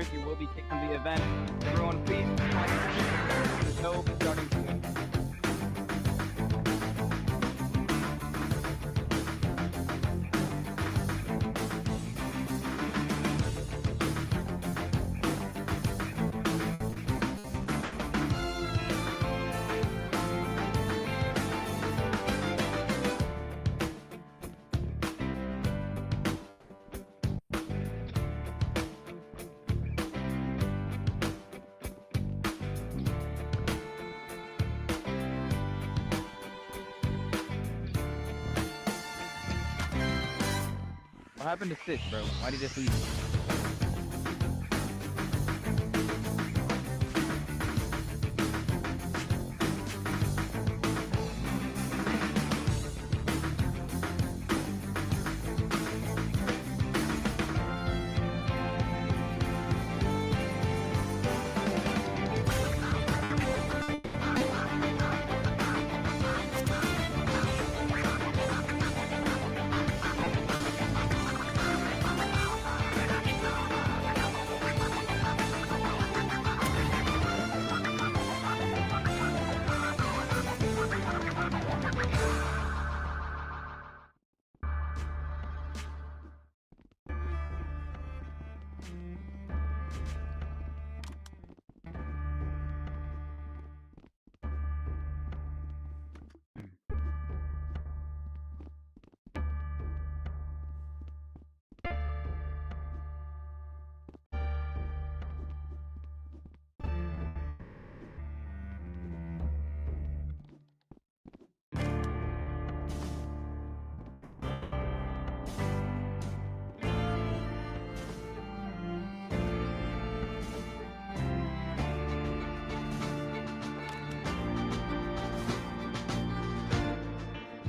You will be kicked from the event. Everyone, please, the show will be starting soon. What happened to Stitch, bro? Why did he just leave?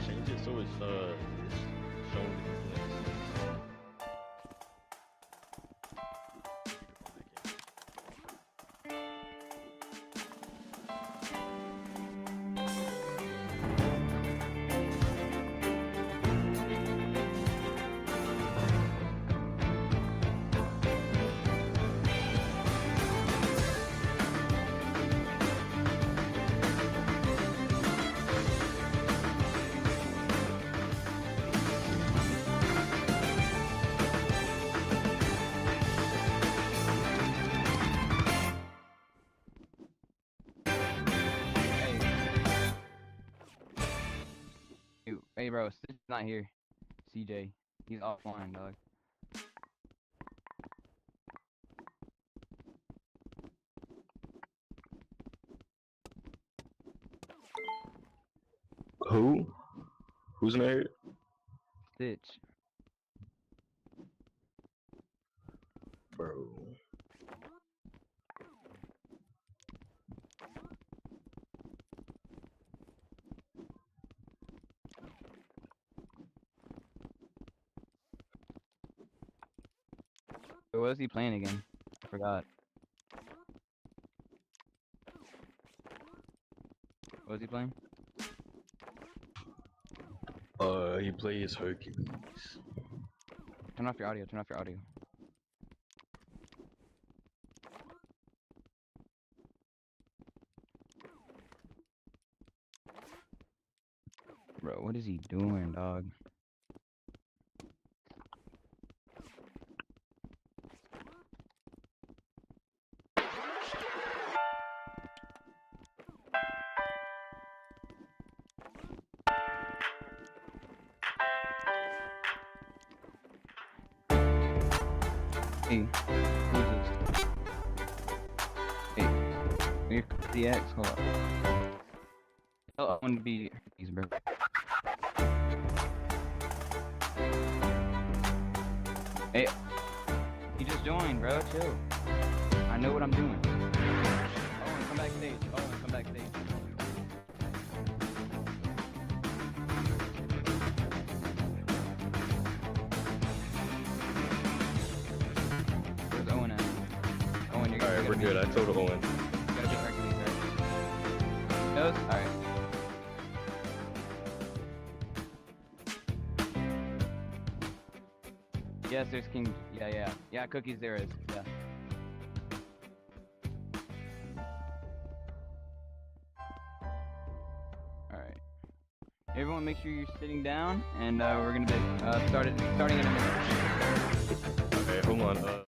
Change it so it's showing the display. Hey, bro, Stitch is not here. CJ, he's offline, dog. Who? Who's married? Stitch. Bro. What was he playing again? I forgot. What was he playing? He plays Hercules. Turn off your audio, turn off your audio. Bro, what is he doing, dog? Hey, who's this? Hey, you're DX, hold up. Oh, I want to be Hercules, bro. Hey, you just joined, bro. Chill. I know what I'm doing. Owen, come backstage. Owen, come backstage. Where's Owen at? Owen, you're Alright, we're good. I told Owen. You gotta be Hercules, right? Knows? Alright. Yes, there's King. Yeah, Cookies there is. Yeah. Everyone, make sure you're sitting down, and we're gonna be starting in a minute. Okay, hold on.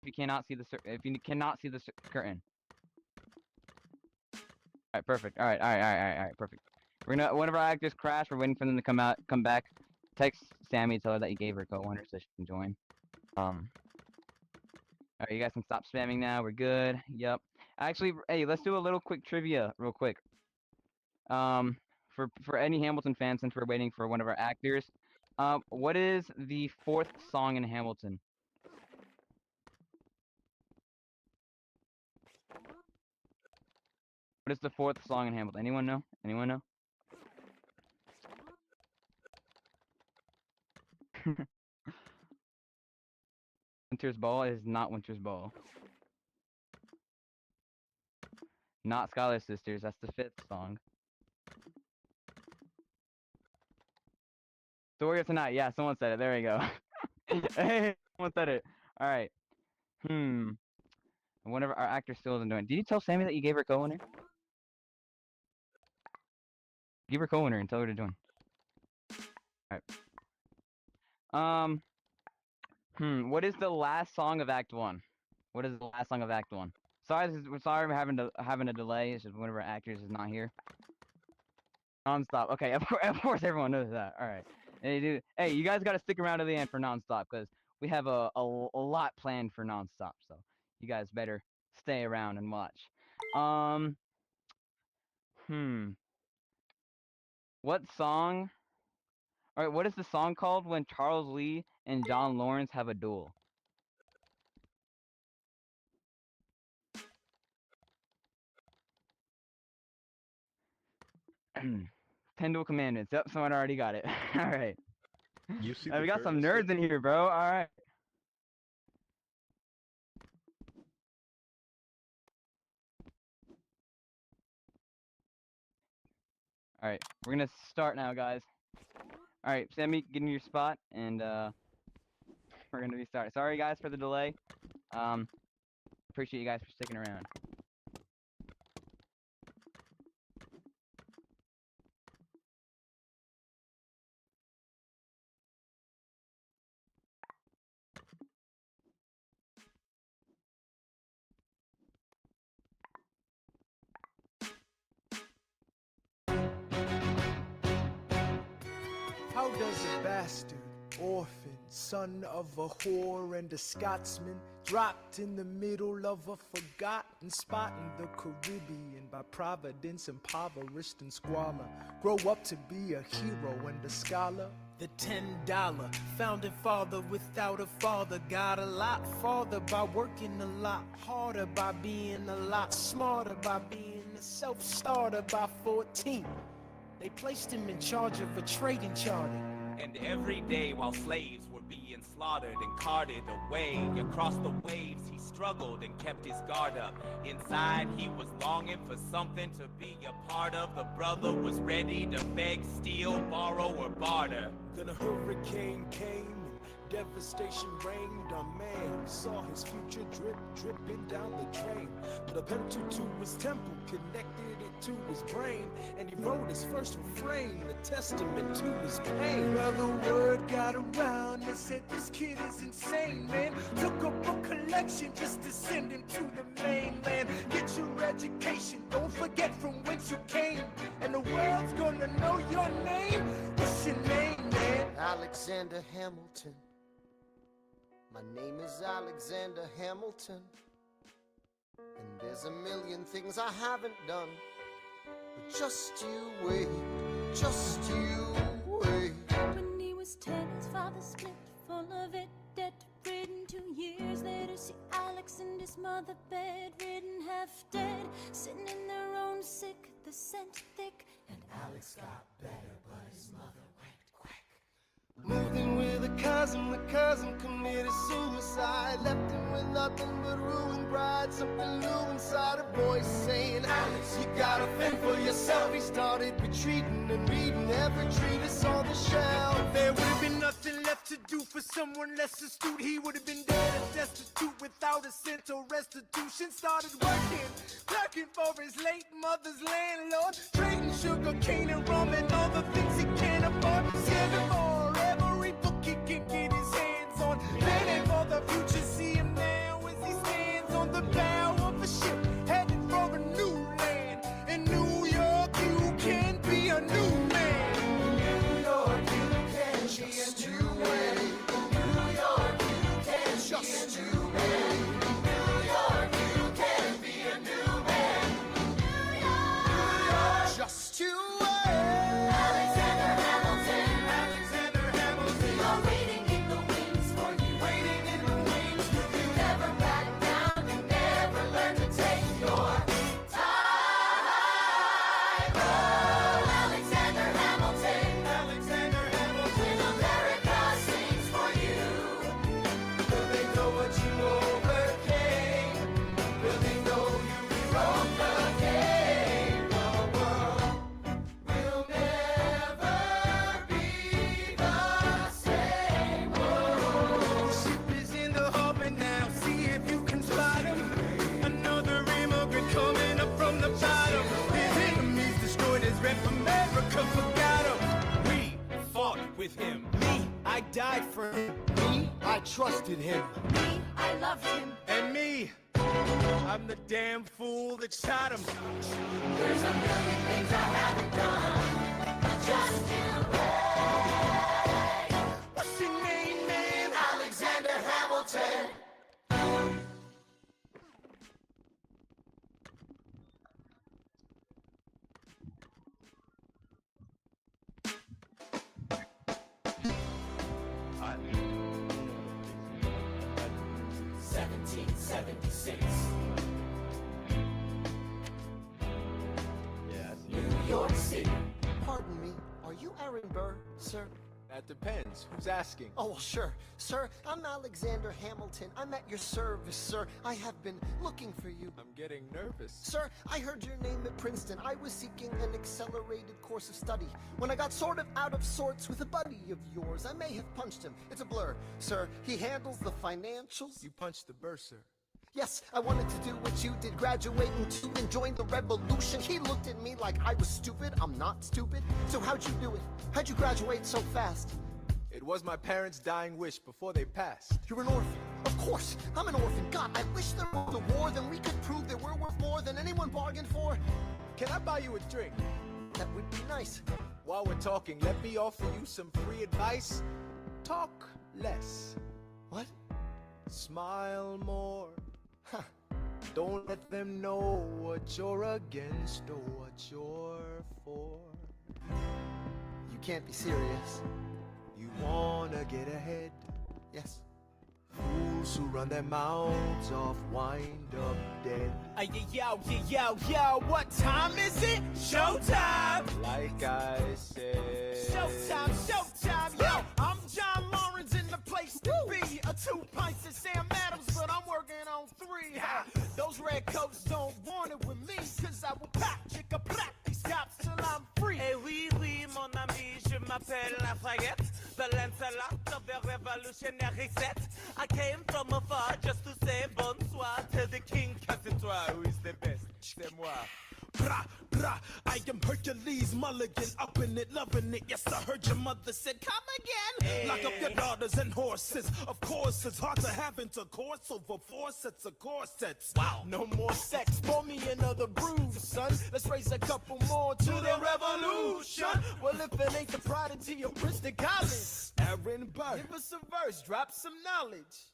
you cannot see the curtain. All right, perfect. All right, perfect. We're gonna one of our actors crashed. We're waiting for them to come back. Text Sammy, tell her that you gave her co-winner so she can join. All right, you guys can stop spamming now. We're good. Yep. Actually, hey, let's do a little quick trivia, real quick. For any Hamilton fans, since we're waiting for one of our actors, what is the 4th song in Hamilton? What is the 4th song in Hamilton? Anyone know? Anyone know? Winter's Ball is not Winter's Ball. Not Scholar Sisters. That's the 5th song. Story of Tonight. Yeah, someone said it. There we go. Hey, someone said it. All right. One of our actors still isn't doing it. Did you tell Sammy that you gave her co-winner? Give her co-winner and tell her to join. All right. What is the last song of Act 1? What is the last song of Act 1? Sorry, we're having a delay. It's just one of our actors is not here. Nonstop. Okay, of course everyone knows that. All right. Hey, you guys got to stick around to the end for Nonstop because we have a lot planned for Nonstop. So you guys better stay around and watch. What song? All right, what is the song called when Charles Lee and John Lawrence have a duel? Ten Duel Commandments. Yep, someone already got it. All right. You see we got some nerds in here, bro. All right. All right, we're gonna start now, guys. All right, Sammy, get in your spot, and we're gonna be starting. Sorry, guys, for the delay. Appreciate you guys for sticking around. How does a bastard, orphan, son of a whore and a Scotsman, dropped in the middle of a forgotten spot in the Caribbean, by providence impoverished and squalor, grow up to be a hero and a scholar? The $10 founding father without a father got a lot farther by working a lot harder, by being a lot smarter, by being a self-starter. By 14, they placed him in charge of a trading charter. And every day while slaves were being slaughtered and carted away across the waves, he struggled and kept his guard up. Inside he was longing for something to be a part of. The brother was ready to beg, steal, borrow, or barter. Then a hurricane came and devastation reigned. A man saw his future dripping down the drain. But a pencil to his temple connected it to his brain, and he wrote his first refrain, a testament to his pain. Well, the word got around and said this kid is insane, man. Took a book collection just to send him to the mainland. Get your education, don't forget from whence you came, and the world's gonna know your name. What's your name, man? Alexander Hamilton. My name is Alexander Hamilton, and there's a million things I haven't done. But just you wait, just you wait. When he was 10, his father split, full of it, debt-ridden. 2 years later, see Alex and his mother bedridden, half dead, sitting in their own sick, the scent thick. And Alex got better, but his mother went quack. Moved in with a cousin, the cousin committed suicide. Left him with nothing but ruined pride. Something new inside a voice saying, Alex, you gotta fend for yourself. He started retreating and reading every treatise on the shelf. There would have been nothing left to do for someone less astute. He would have been dead and destitute without a cent or restitution. Started working, clerking for his late mother's landlord, trading sugar cane and rum and all the things he can't afford. Scared for every book he can get his hands on. Planning for the future, see him now as with him. Me, I died for him. Me, I trusted him. Me, I loved him. And me, I'm the damn fool that shot him. There's a million things I haven't done, but just in way. What's your name, man? Alexander Hamilton. I, 1776, yeah, I see. New York City. Pardon me, are you Aaron Burr, sir? That depends. Who's asking? Oh, well, sure. Sir, I'm Alexander Hamilton. I'm at your service, sir. I have been looking for you. I'm getting nervous. Sir, I heard your name at Princeton. I was seeking an accelerated course of study. When I got sort of out of sorts with a buddy of yours, I may have punched him. It's a blur. Sir, he handles the financials. You punched the bursar. Yes, I wanted to do what you did, graduating too and join the revolution. He looked at me like I was stupid. I'm not stupid. So how'd you do it? How'd you graduate so fast? It was my parents' dying wish before they passed. You're an orphan. Of course, I'm an orphan. God, I wish there was a war, then we could prove that we're worth more than anyone bargained for. Can I buy you a drink? That would be nice. While we're talking, let me offer you some free advice. Talk less. What? Smile more. Huh. Don't let them know what you're against or what you're for. You can't be serious. You wanna get ahead. Yes. Fools who run their mouths off wind up dead. Yo, what time is it? Showtime! Like I said. Showtime, yo! I'm John Lawrence in the place to be. 2 pints of Sam Adams, but I'm working on 3. Ha. Those red coats don't want it with me, cause I will pop, chicka, plop these cops till I'm free. Eh oui, oui, mon ami, je m'appelle Lafayette, the Lancelot of the revolutionary set. I came from afar just to say bonsoir to the king, cause it's Who is the best? C'est moi. Brah, brah, I am Hercules Mulligan, up in it, loving it. Yes, I heard your mother said, come again. Lock up your daughters and horses. Of course, it's hard to have intercourse over 4 sets of corsets. Wow. No more sex, pour me another brew, son. Let's raise a couple more to the revolution. Well, if it ain't the prodigy of Princeton College, Aaron Burr, give us a verse, drop some knowledge.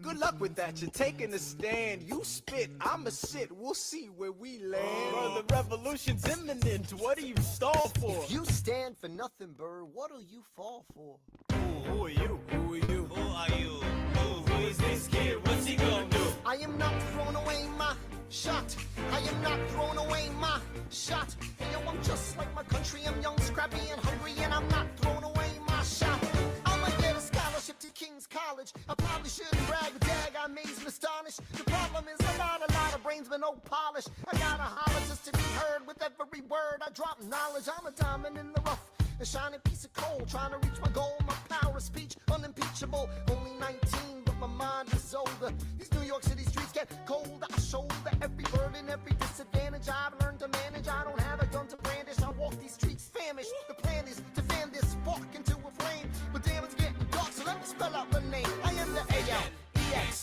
Good luck with that, you're taking a stand. You spit, I'ma sit, we'll see where we land. Bro, the revolution's imminent. What do you stall for? If you stand for nothing, Burr, what'll you fall for? Who are you? Who are you? Who are you? Who is this kid? What's he gonna do? I am not throwing away my shot. I am not throwing away my shot. Hey, yo, I'm just like my country. I'm young, scrappy, and hungry, and I'm not throwing away my shot. I'ma get a scholarship to King's College. I probably shouldn't brag, but dag, I amaze and astonish. The problem is a lot of brains, but no polish. I gotta holler just to be heard with every word. I drop knowledge. I'm a diamond in the rough, a shining piece of coal, trying to reach my goal. My power of speech, unimpeachable. Only 19, but my mind is older. These New York City streets get cold. I shoulder every burden, every disadvantage I've learned to manage. I don't have a gun to brandish. I walk these streets famished. The plan is to fan this spark into a flame. But damn, it's getting dark, so let me spell out the name. I am the A-L-E-X-A-N-D-E-R.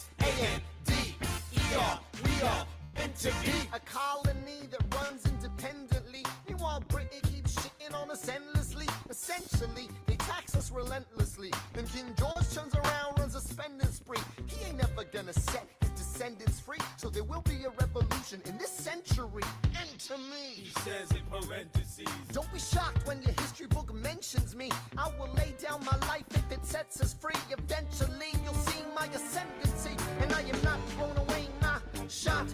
We are meant to be a colony that runs independently. Meanwhile, Britain keeps shitting on us endlessly. Essentially, they tax us relentlessly. Then King George turns around, runs a spending spree. He ain't never gonna set his descendants free. So there will be a revolution in this century. Enter me. He says in parentheses. Don't be shocked when your history book mentions me. I will lay down my life if it sets us free. Eventually, you'll see my ascendancy. And I am not throwing away my shot.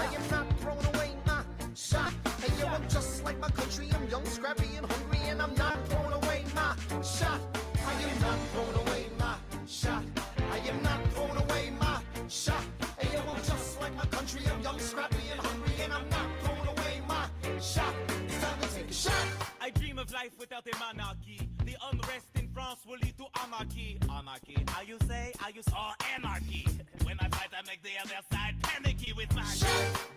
I am not throwing away my shot. And yo, I'm just like my country. I'm young, scrappy, and hungry. And I'm not throwing away my shot. I am not throwing away my shot. I am not throwing away my shot. And yo, I'm just like my country. I'm young, scrappy, and hungry. And I'm not throwing away my shot. It's time to take a shot. I dream of life without a monarchy. the unrest in France will lead to anarchy. Anarchy, how you say? Oh, anarchy. When I fight, I make the other side panicky with my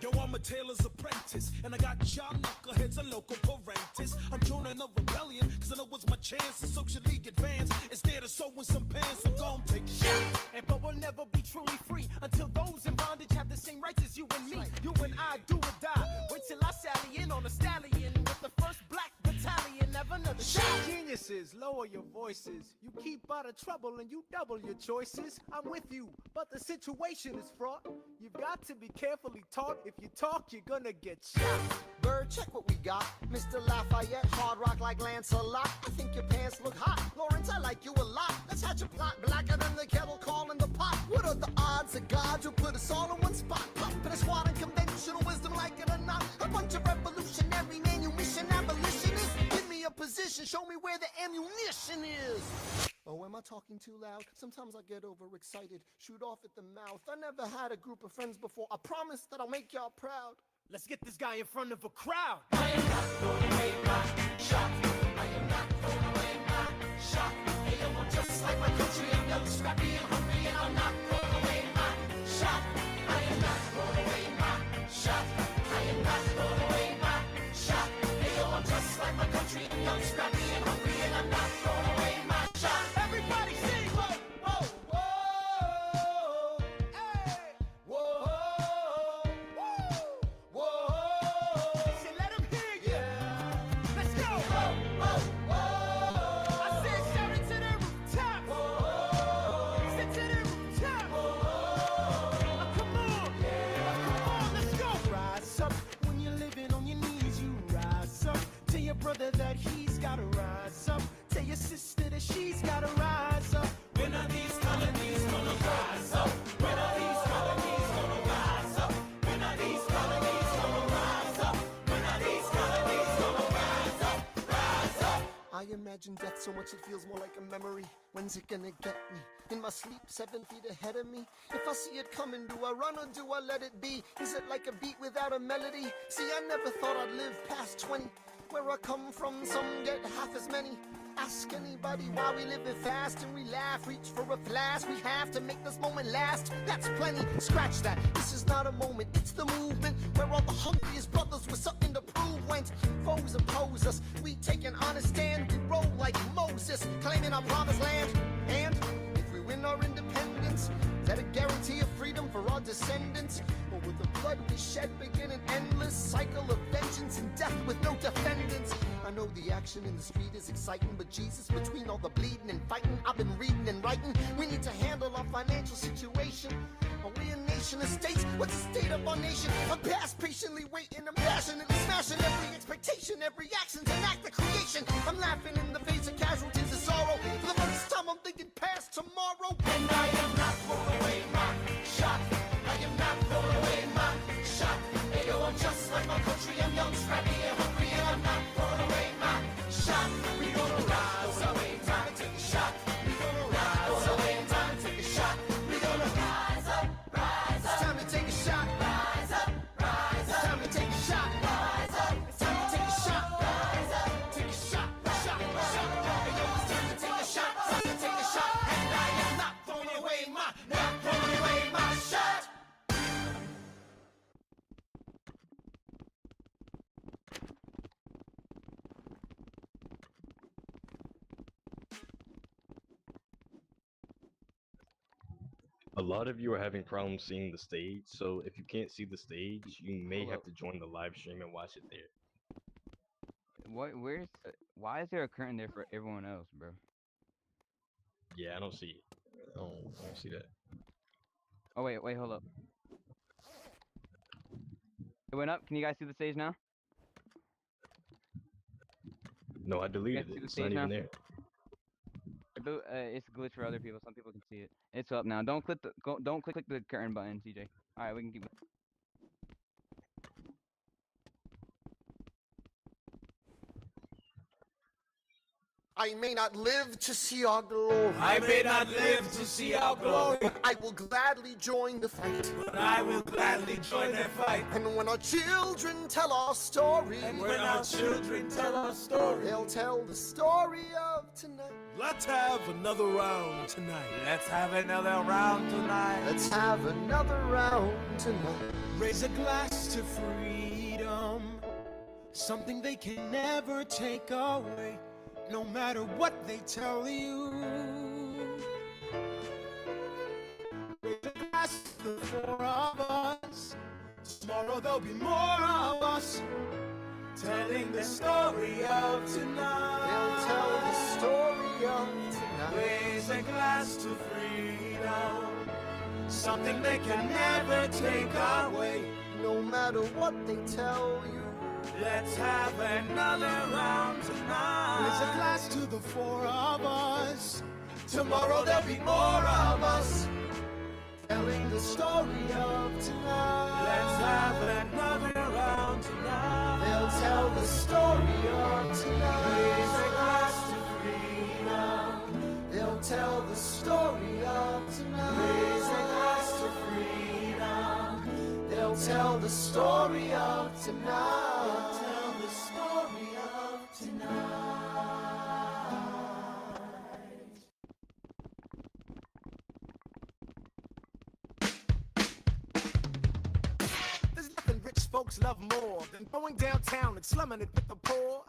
Yo, I'm a tailor's apprentice, and I got y'all knuckleheads and local parentis. I'm joining a rebellion, cause I know it's my chance to socially advance. Instead of sewing some pants, I'm gon' take a shot. And but we'll never be truly free until those in bondage have the same rights as you and me. You and I do or die. Wait till I sally in on a stallion with the first black battalion. Have another shot. Geniuses, lower your voices. You keep out of trouble and you double your choices. I'm with you, but the situation is fraught. You've got to be carefully taught. If you talk, you're gonna get shot. Bird, check what we got. Mr. Lafayette, hard rock like Lancelot. I think your pants look hot. Lawrence, I like you a lot. Let's hatch a plot blacker than the kettle calling the pot. What are the odds that God will put us all in one spot? Puppet a squad in conventional wisdom, like it or not. A bunch of revolutionary manumission abolitionists. Give me a position, show me where the ammunition is. Oh, am I talking too loud? Sometimes I get overexcited, shoot off at the mouth. I never had a group of friends before. I promise that I'll make y'all proud. Let's get this guy in front of a crowd. I am not throwing away my shot. I am not throwing away my shot. Hey, yo, I'm just like my country. I'm young, scrappy, and hungry, and I'm not throwing away my shot. I am not throwing away my shot. I am not throwing away my shot. Hey, yo, I'm just like my country. I'm young, scrappy, and hungry, and I'm not throwing away my shot. Everybody sing. Whoa, whoa, whoa. Hey, whoa, whoa, whoa. Say, let him hear you. Yeah. Let's go. Whoa, whoa, whoa. I said shout it to the rooftop. Sit to the rooftop. Come on, let's go. Rise up when you're living on your knees. You rise up. Tell your brother that he's gotta rise up. Tell your sister that she's gotta rise up. When are these colonies gonna rise up? When are these colonies gonna rise up? When are these colonies gonna rise up? When are these colonies gonna rise up? Rise up! I imagine death so much it feels more like a memory. When's it gonna get me? In my sleep, 7 feet ahead of me. If I see it coming, do I run or do I let it be? Is it like a beat without a melody? See, I never thought I'd live past 20. Where I come from, some get half as many. Ask anybody why we live it fast and we laugh. Reach for a flash, we have to make this moment last. That's plenty, scratch that. This is not a moment, it's the movement. Where all the hungriest brothers with something to prove went. Foes oppose us, we take an honest stand. We roll like Moses, claiming our promised land. And if we win our independence, is that a guarantee of freedom for our descendants? Or will the blood we shed begin an endless cycle of vengeance and death with no defendants? I know the action in the street is exciting, but Jesus, between all the bleeding and fighting, I've been reading and writing. We need to handle our financial situation. Are we a nation of states? What's the state of our nation? I'm past patiently waiting, I'm passionately smashing every expectation, every action's an act of creation. I'm laughing in the face of casualties of sorrow. For the first time I'm thinking past tomorrow. And I am not throwing away my shot. I am not throwing away my shot. Hey, yo, I'm just like my country. I'm young, scrappy, and hungry, and I'm not throwing away my shot. We gonna rise up, time to take a shot. We gonna rise up, time to take a shot. We gonna rise up, rise up. It's time to take a shot. Rise up, rise up. It's time to take a shot. Rise up. It's time to take a shot. Rise up. Take a shot, shot, shot. Hey, yo, it's time to take a shot. Time to take a shot. And I am not throwing away my shot. A lot of you are having problems seeing the stage, so if you can't see the stage, you may have to join the live stream and watch it there. Why is there a curtain there for everyone else, bro? Yeah, I don't see it. I don't see that. Oh wait, hold up. It went up. Can you guys see the stage now? No, I deleted see it. the It's not stage even now? there. It's a glitch for other people. Some people can see it. It's up now. Don't click the curtain button, CJ. All right, we can keep. I may not live to see our glory. I may not live to see our glory, But I will gladly join the fight. but I will gladly join their fight. And when our children tell our story, And when our children tell our story, they'll tell the story of tonight. Let's have another round tonight. Let's have another round tonight. Let's have another round tonight. Raise a glass to freedom, something they can never take away, no matter what they tell you. Raise a glass to the four of us. Tomorrow there'll be more of us telling the story of tonight. They'll tell the story of tonight. Raise a glass to freedom, something they can never take away. No matter what they tell you. Let's have another round tonight. Raise a glass to the four of us. Tomorrow there'll be more of us Telling the story of tonight. Let's have another round tonight. They'll tell the story of tonight. Raise a glass to freedom. They'll tell the story of tonight. Raise a glass to freedom. They'll tell the story of tonight. Tell the story of There's nothing rich folks love more than going downtown and slumming it with the poor.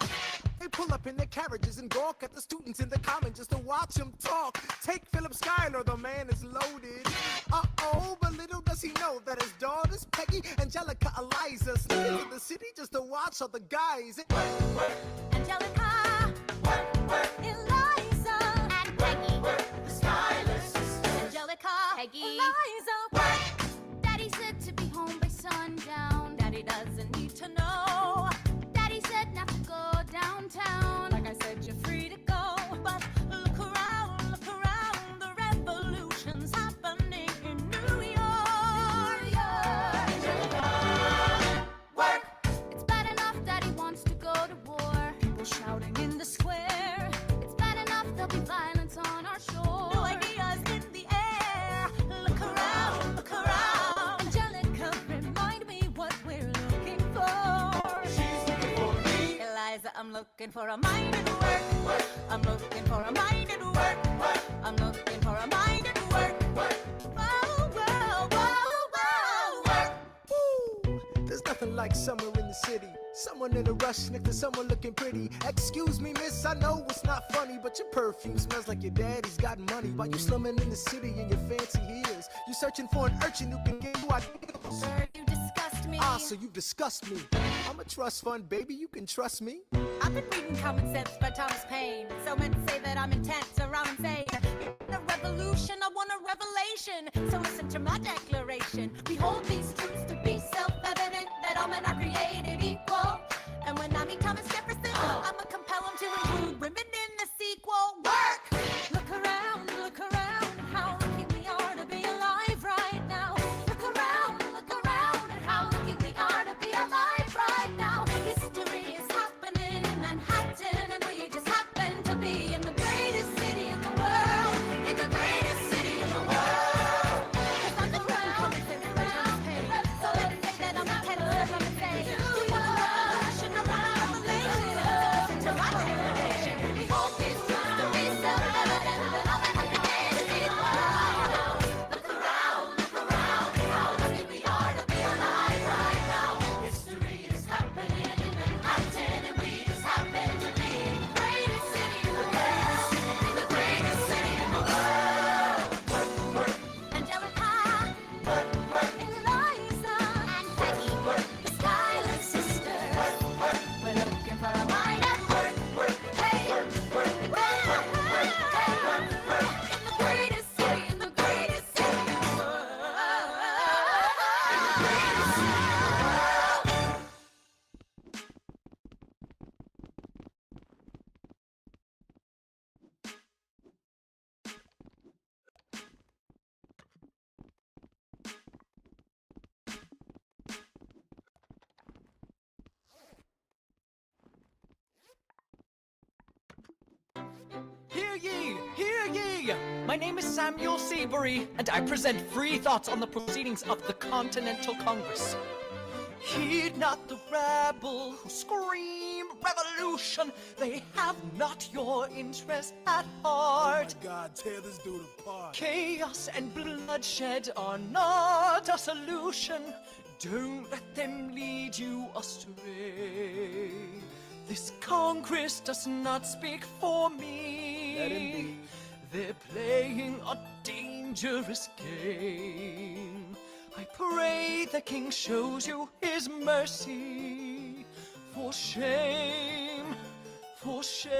They pull up in their carriages and gawk at the students in the common just to watch them talk. Take Philip Schuyler, the man is loaded. Uh-oh, but little does he know that his daughters, Peggy, Angelica, Eliza, sneak into the city just to watch all the guys. Angelica, Eliza, and Peggy, the stylist. Angelica, Peggy, Eliza. Daddy said to be home by sundown. Daddy doesn't need to know. Daddy said not to go downtown. Like I said, you're free to go. But look around, the revolution's happening in New York. Angelica, work. It's bad enough Daddy wants to go to war. People shouting in the square. It's bad enough there'll be violence on our shore. New ideas in the air. Look around, look around. Angelica, remind me what we're looking for. She's looking for me. Eliza, I'm looking for a mind at work. I'm looking for a mind at work. I'm looking for a mind at work. Whoa, whoa, whoa, whoa. Woo! There's nothing like summer in the city. Someone in a rush next to someone looking pretty. Excuse me, miss, I know it's not funny, but your perfume smells like your daddy's got money. While you slumming in the city in your fancy heels, you searching for an urchin who can give you ideas. Sir, you disgust me. Ah, so you disgust me. I'm a trust fund, baby, you can trust me. I've been reading Common Sense by Thomas Paine. So men say that I'm intense or I'm insane. In a revolution, I want a revelation. So listen to my declaration. Behold these truths to be self-evident, that all men are created equal. And when I meet Thomas Jefferson, I'ma compel him to include women in the sequel. Work! Look around, and how lucky we are to be alive right now. Look around, and how lucky we are to be alive right now. History is happening in Manhattan, and we just happen to be in the greatest city in the world. In the greatest city in the world. Look around, so let's take that on my head and say, look around, shouldn't around, listen to my Hear ye! My name is Samuel Seabury, and I present free thoughts on the proceedings of the Continental Congress. Heed not the rabble who scream revolution. They have not your interest at heart. Oh my God, tear this dude apart. Chaos and bloodshed are not a solution. Don't let them lead you astray. This Congress does not speak for me. Let him be. They're playing a dangerous game. I pray the King shows you his mercy. For shame, for shame.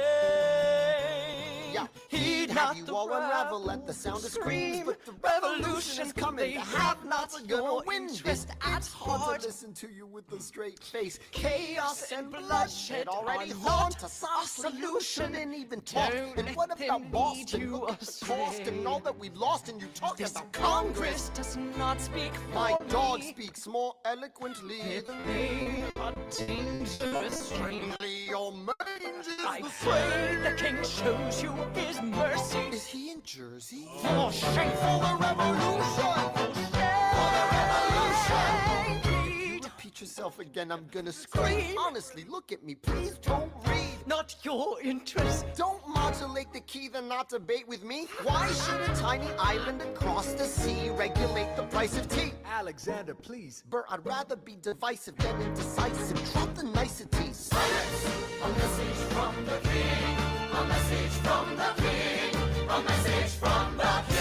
Yeah, Heed have not you the all unravel rabble at the sound of scream, screams, but the revolution is coming. They The have not have-nots are gonna your win. interest at It's hard heart. to listen to you with a straight face. Chaos and bloodshed already are haunt not a soft a solution. and even talk. Don't And let what them about lead Boston? you Look at the cost and astray. all that we've lost, and you talk This about Congress does not speak for My dog me. speaks more eloquently They're than playing a dangerous game. friendly your mange is I the pray same. the King shows you his mercy. Is he in Jersey? For shame, For the revolution! for the revolution! revolution. Repeat yourself again, I'm gonna scream. Honestly, look at me, please don't read. Not your interest. Don't modulate the key, then not debate with me. Why should a tiny island across the sea regulate the price of tea? Alexander, please. Bert, I'd rather be divisive than indecisive. Drop the niceties. A message from the king. A message from the king. A message from the king.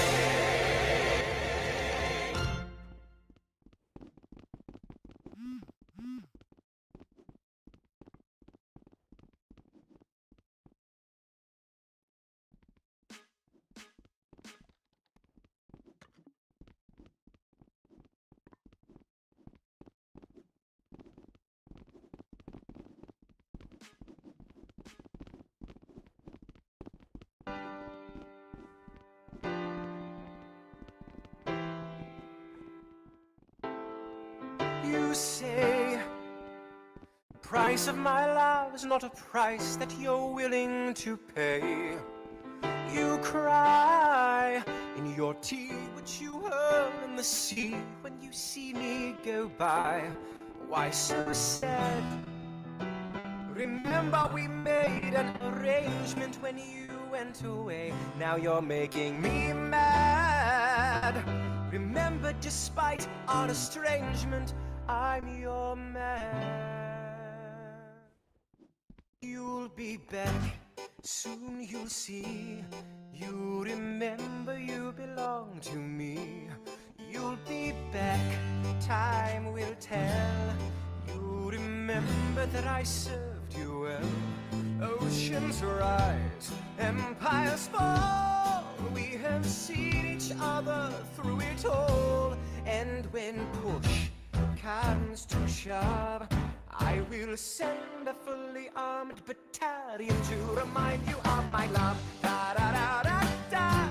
You say the price of my love is not a price that you're willing to pay. You cry in your tea, which you hurl in the sea when you see me go by. Why so sad? Remember we made an arrangement when you went away. Now you're making me mad. Remember, despite our estrangement, I'm your man. You'll be back, soon you'll see. You remember you belong to me. You'll be back, time will tell. You remember that I served you well. Oceans rise, empires fall. We have seen each other through it all. And when push comes to shove, I will send a fully armed battalion to remind you of my love. Da da da da da.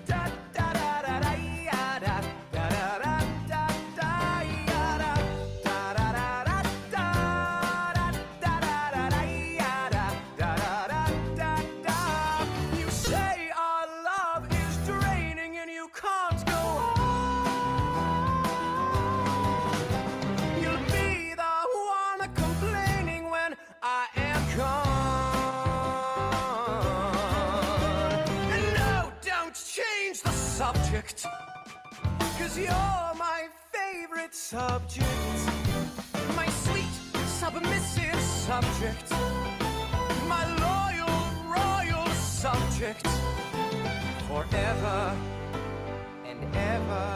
Da da da da da ya da. Da da da da da ya da. Da da da da da. Da da da da ya da. Da da da da da. You say our love is draining and you can't go on. You'll be the one complaining when I am gone. And no, don't change the subject, 'cause you're my favorite subject. My sweet, submissive subject. My loyal, royal subject. Forever and ever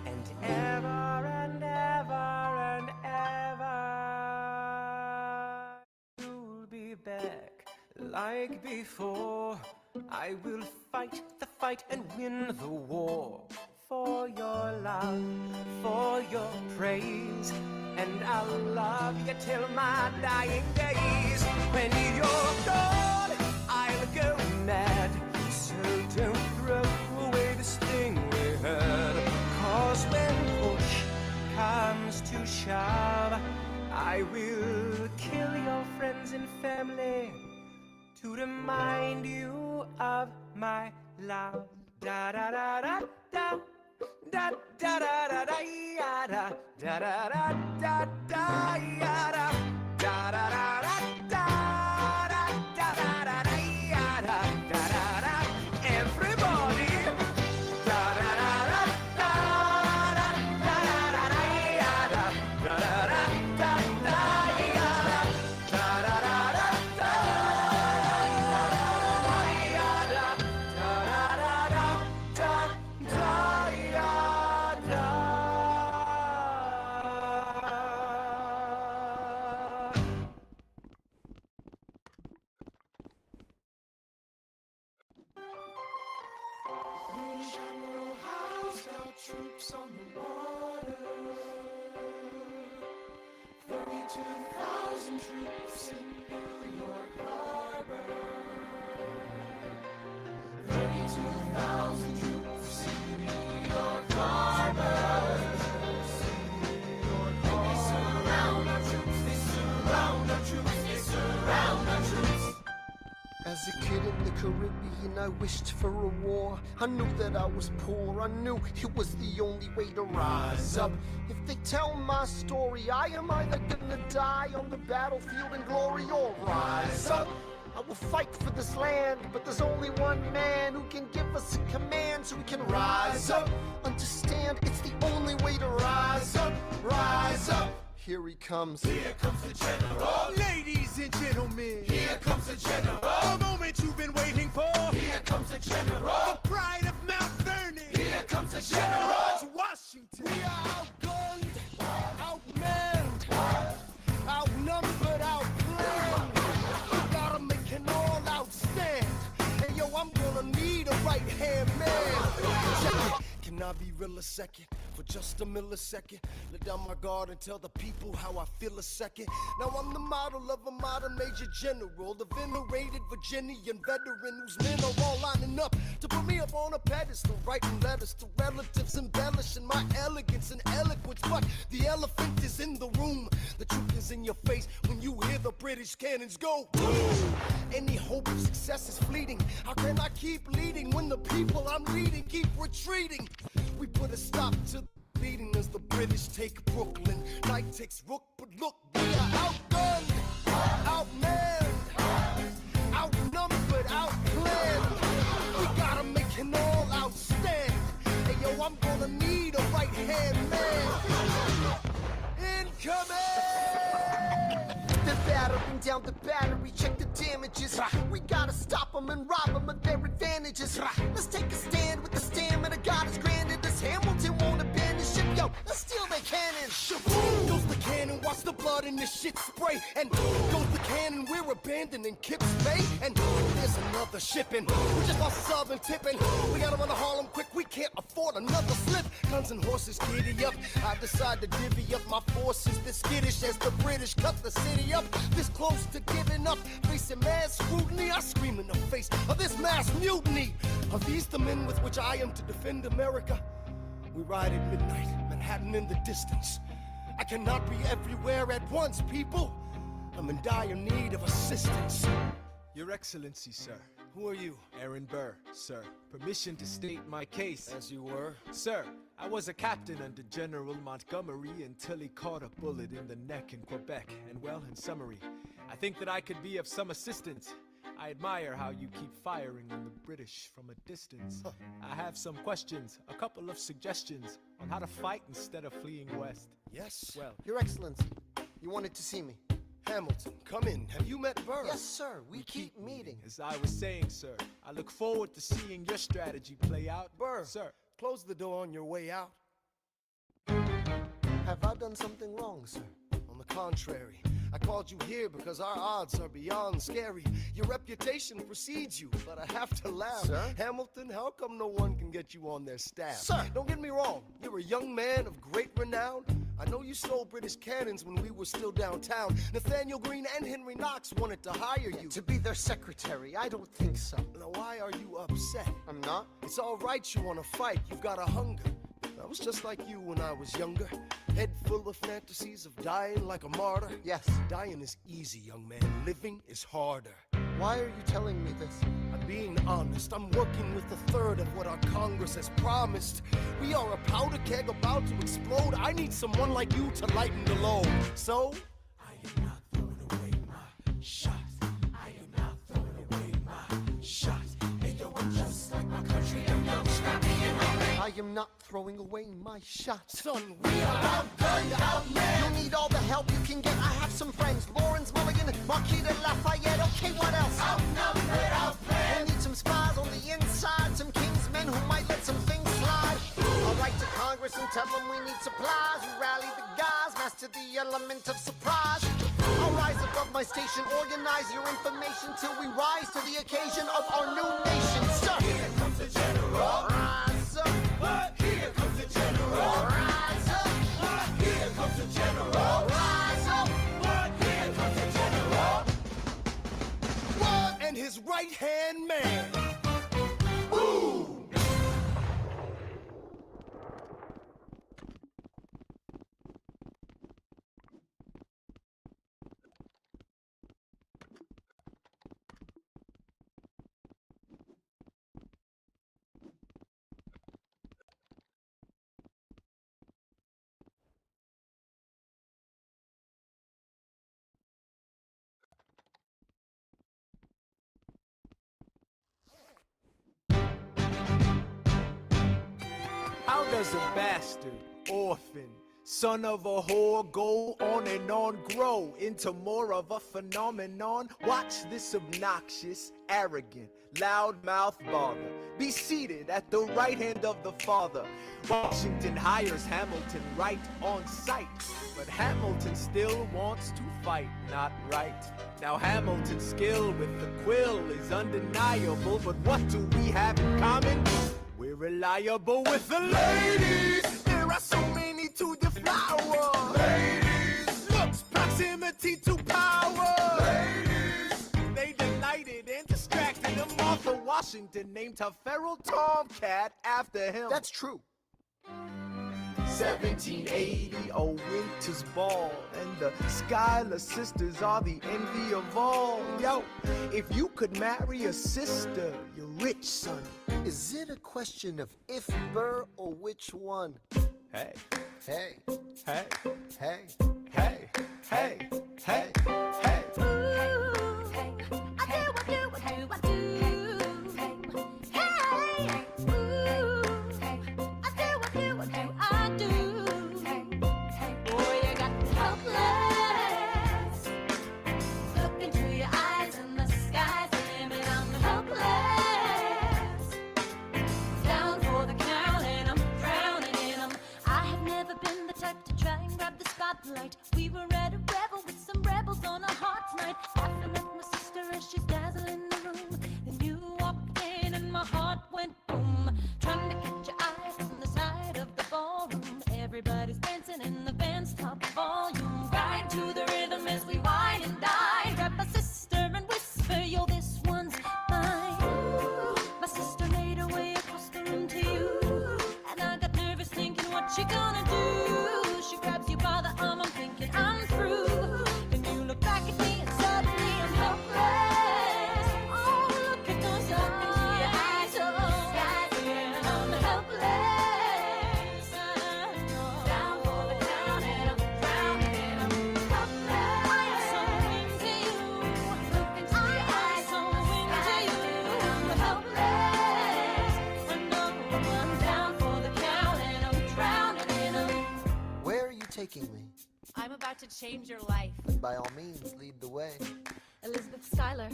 and ever and ever and ever. You'll be back like before. I will fight the fight and win the war. For your love, for your praise. And I'll love you till my dying days. When you're gone, I'll go mad. So don't throw away this thing we had. 'Cause when push comes to shove, I will kill your friends and family to remind you of my love. Da da da da da. Da da da da da ya da da da da da da ya da da da da da da da da da da ya da da da da. Everybody. Da da da da da da da da da ya da da da da da da ya da da da da da da ya da da da da da ya da. General housed our troops on the water. 32,000 troops in New York Harbor. 32,000 troops in New York Harbor. And they surround our troops, they surround our troops, they surround our troops. As a kid in the Caribbean, I wished for a war. I knew that I was poor, I knew it was the only way to rise up. If they tell my story, I am either gonna die on the battlefield in glory or rise up. I will fight for this land, but there's only one man who can give us a command so we can rise up. Understand, it's the only way to rise up, rise up. Here he comes. Here comes the general. Ladies and gentlemen, Here comes the general. the moment you've been waiting for. Here comes the general. The pride of Mount Vernon. Here comes the general. George Washington. We are outgunned, outmanned, outnumbered, outplanned. We gotta make an all-out stand. And yo, I'm gonna need a right-hand man. Check it. Can I be real a second? For just a millisecond, let down my guard and tell the people how I feel a second. Now I'm the model of a modern major general, the venerated Virginian veteran whose men are all lining up to put me up on a pedestal, writing letters to relatives, embellishing my elegance and eloquence. But the elephant is in the room. The truth is in your face when you hear the British cannons go boom. Any hope of success is fleeting. How can I keep leading when the people I'm leading keep retreating? We put a stop to leading as the British take Brooklyn. Night takes Rook, but look, we are outgunned, outmanned, outnumbered, outplanned. We gotta make an all-out stand. Hey yo, I'm gonna need a right-hand man. Incoming! They're battering down the battery, check the damages. We gotta stop them and rob them of their advantages. Let's take a stand with the stamina God has granted us. Hamilton won't abandon ship, yo, let's steal their cannon. Shaboom! Goes the cannon, watch the blood in this shit spray. And goes the cannon, we're abandoning Kips Bay. And there's another shipping. We just lost sub and tipping. We gotta run to Harlem quick, we can't afford another slip. Guns and horses giddy up. I decide to divvy up my forces this skittish as the British cut the city up. This close to giving up, facing mass scrutiny. I scream in the face of this mass mutiny. Are these the men with which I am to defend America? We ride at midnight, Manhattan in the distance. I cannot be everywhere at once, people. I'm in dire need of assistance. Your Excellency, sir. Who are you? Aaron Burr, sir. Permission to state my case. As you were. Sir, I was a captain under General Montgomery until he caught a bullet in the neck in Quebec. And well, in summary, I think that I could be of some assistance. I admire how you keep firing on the British from a distance. I have some questions, a couple of suggestions on how to fight instead of fleeing west. Yes. Well, Your Excellency, you wanted to see me. Hamilton, come in. Have you met Burr? Yes, sir, we keep meeting. as I was saying, sir, I look forward to seeing your strategy play out. Burr, Sir, close the door on your way out. Have I done something wrong, sir? On the contrary, I called you here because our odds are beyond scary. Your reputation precedes you, but I have to laugh. Sir? Hamilton, how come no one can get you on their staff? Sir! Don't get me wrong, you're a young man of great renown. I know you stole British cannons when we were still downtown. Nathaniel Greene and Henry Knox wanted to hire you. To be their secretary, I don't think so. Now why are you upset? I'm not? It's all right you want to fight, you've got a hunger. I was just like you when I was younger. Head full of fantasies of dying like a martyr. Yes. Dying is easy, young man. Living is harder. Why are you telling me this? I'm being honest, I'm working with a third of what our Congress has promised. We are a powder keg about to explode. I need someone like you to lighten the load. So, I am not throwing away my shot. I am not throwing away my shot. Hey yo, I'm just like my country, I'm young, scrappy and hungry. I am not throwing away my shot. Son, we are outgunned, outmatched. You'll need all the help you can get. I have some friends, Lawrence Mulligan, Marquis de Lafayette. Okay, what else? Outnumbered, outplanned. I need some spies on the inside, some kingsmen who might let some things slide. I'll write to Congress and tell them we need supplies. We rally the guys, master the element of surprise. I'll rise above my station, organize your information till we rise to the occasion of our new nation. So Here comes the general. rise up. What? Here comes the general. Rise up. What? Here comes the general. Rise up. What? Here comes the general. What? And his right-hand man. Ooh! How does a bastard, orphan, son of a whore go on and on, grow into more of a phenomenon? Watch this obnoxious, arrogant, loudmouth bother be seated at the right hand of the father. Washington hires Hamilton right on sight, but Hamilton still wants to fight, not right. Now Hamilton's skill with the quill is undeniable, but what do we have in common? We're reliable with the ladies. There are so many to deflower. Ladies. Looks, proximity to power. Ladies. They delighted and distracted him. Martha Washington named her feral tomcat after him. That's true. 1780, a winter's ball, and the Schuyler sisters are the envy of all. Yo, if you could marry a sister, you're rich, son. Is it a question of if, Burr, or which one? Hey, Hey, hey, hey. hey, hey, hey, hey. We were at a revel with some rebels on a hot night. Laughing at my sister as she's dazzling the room. Then you walked in and my heart went boom. Trying to catch your eye from the side of the ballroom. Everybody's dancing in the band's top volume. Grind to the rhythm as we wine and dine. Grab my sister and whisper, yo, this one's mine. Ooh, my sister made her way across the room to you. And I got nervous thinking, what you gonna do? She grabs you by the arm, I'm thinking I'm through. Then you look back at me and suddenly I'm helpless. Oh, look at those eyes, oh, yeah, I'm helpless. Down for the count and I'm drowning and I'm helpless. I am so into you. Look into your eyes, so into you. I'm helpless. I know I'm down for the count and I'm drowning and I'm. Where are you taking me? I'm about to change your life. Then by all means, lead the way. Elizabeth Schuyler,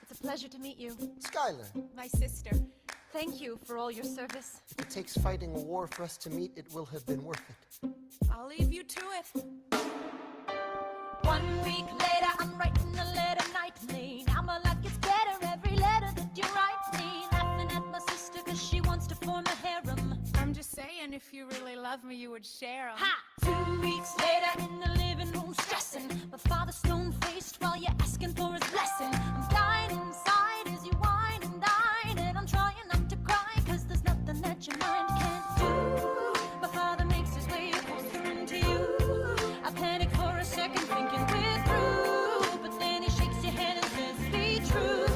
it's a pleasure to meet you. Schuyler, My sister. Thank you for all your service. if it takes fighting a war for us to meet, it will have been worth it. I'll leave you to it. 1 week later, I'm writing a letter nightly. Now my life gets better every letter that you write me. Laughing at my sister cause she wants to form a harem. I'm just saying, if you really love me, you would share 'em. Ha! 2 weeks later in the living room stressing. My father's stone-faced while you're asking for his blessing. I'm dying inside as you whine and dine. And I'm trying not to cry cause there's nothing that your mind can't do. My father makes his way closer into you. I panic for a second thinking we're through. But then he shakes your hand and says, be true.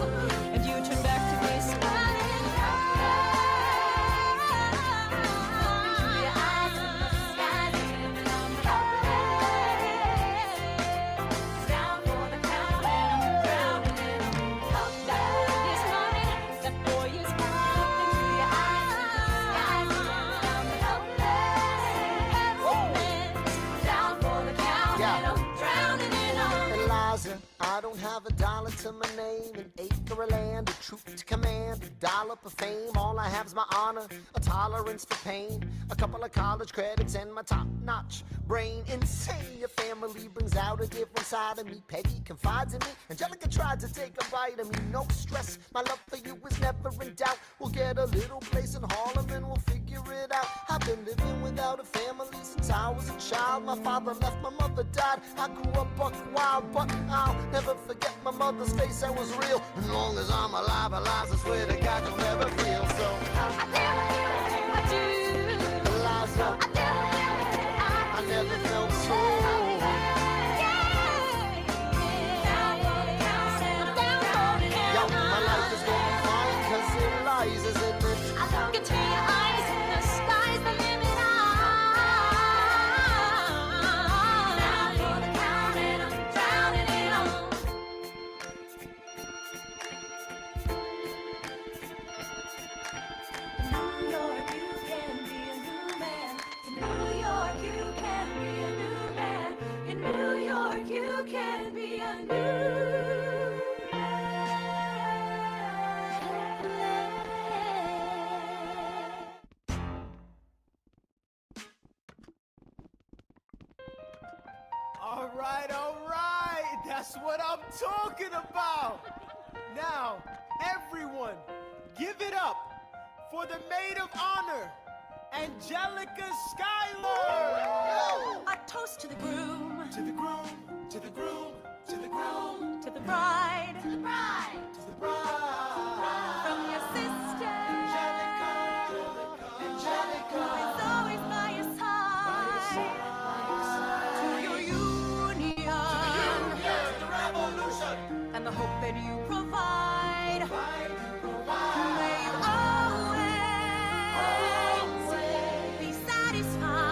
to my name, an acre of land, a troop to command, a dollop of fame. All I have's my honor, a tolerance for pain, a couple of college credits, and my top-notch brain. Insane, your family brings out a different side of me. Peggy confides in me, Angelica tried to take a bite of me. No stress, my love for you is never in doubt. We'll get a little place in Harlem and we'll figure it out. I've been living without a family since I was a child. My father left, my mother died. I grew up buck wild, but I'll never forget my mother's face. That was real. As long as I'm alive, I swear to God you'll never feel so. I do. Eliza, I never felt so. Yo, my life is going fine 'cause Eliza's in it. I look into your eyes and the sky's the limit. Now for the count and I'm drowning it all. New York, you can be a new man. In New York, you can be a new man. In New York, you can be a new All right, that's what I'm talking about. Now, everyone, give it up for the maid of honor, Angelica Schuyler. A toast to the groom, To the groom, to the groom, to the groom, to the bride, to the bride, to the bride. from your sister, Angelica, who Angelica. is always by your side, to your union, The revolution. and the hope that you provide. May you always be satisfied.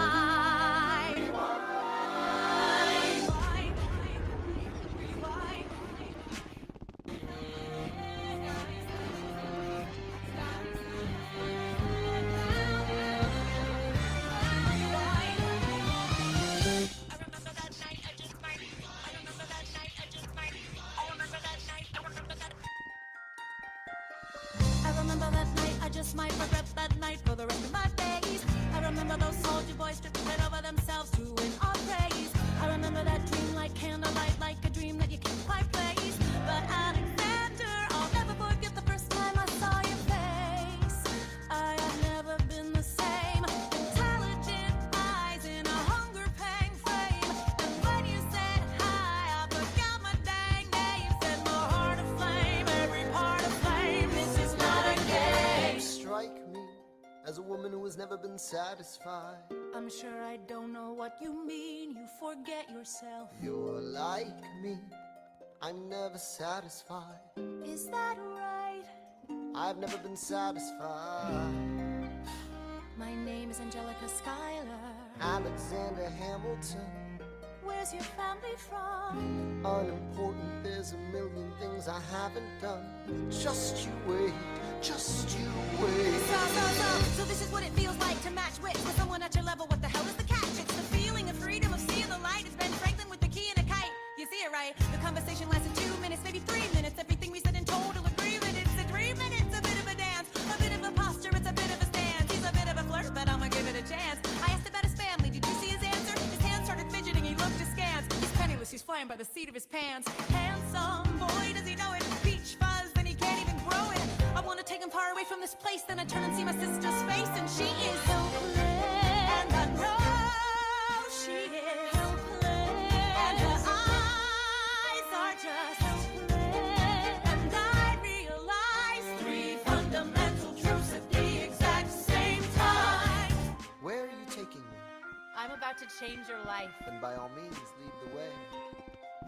I remember that night, I just might regret that night for the rest of my days. I remember those soldier boys tripping over themselves to win our praise. I remember that dream like candlelight, like a dream that you can't quite place. But Alexander, I'll never forget the first time I saw your face. I have never been the same. Intelligent eyes in a hunger pang frame. And when you said hi, I forgot my dang name. Set my heart aflame, every part aflame. This is not a game. You strike me as a woman who has never been satisfied. I'm sure I don't know what you mean. You forget yourself. You're like me, I'm never satisfied. Is that right? I've never been satisfied. My name is Angelica Schuyler. Alexander Hamilton, Where's your family from? unimportant, there's a million things I haven't done. Just you wait, just you wait. So this is what it feels like to match wits with someone at your level. What the hell is the catch? It's the feeling of freedom, of seeing the light. It's Ben Franklin with the key and a kite. You see it right? The conversation lasted 2 minutes, maybe 3 minutes. Everything we said in total agreement. It's a dream and it's a bit of a dance, a bit of a posture, it's a bit of a stance. He's a bit of a flirt, but I'ma give it a chance. I asked about his family. Did you see his answer? His hands started fidgeting. He looked askance. He's penniless. He's flying by the seat of his pants. Handsome boy, does he know it? Peach fuzz, then he can't even grow it. I wanna take him far away from this place. Then I turn and see my sister's face, and she is helpless. And I know she is helpless. And her eyes are just helpless. And I realize 3 fundamental truths at the exact same time. Where are you taking me? I'm about to change your life. Then by all means, lead the way.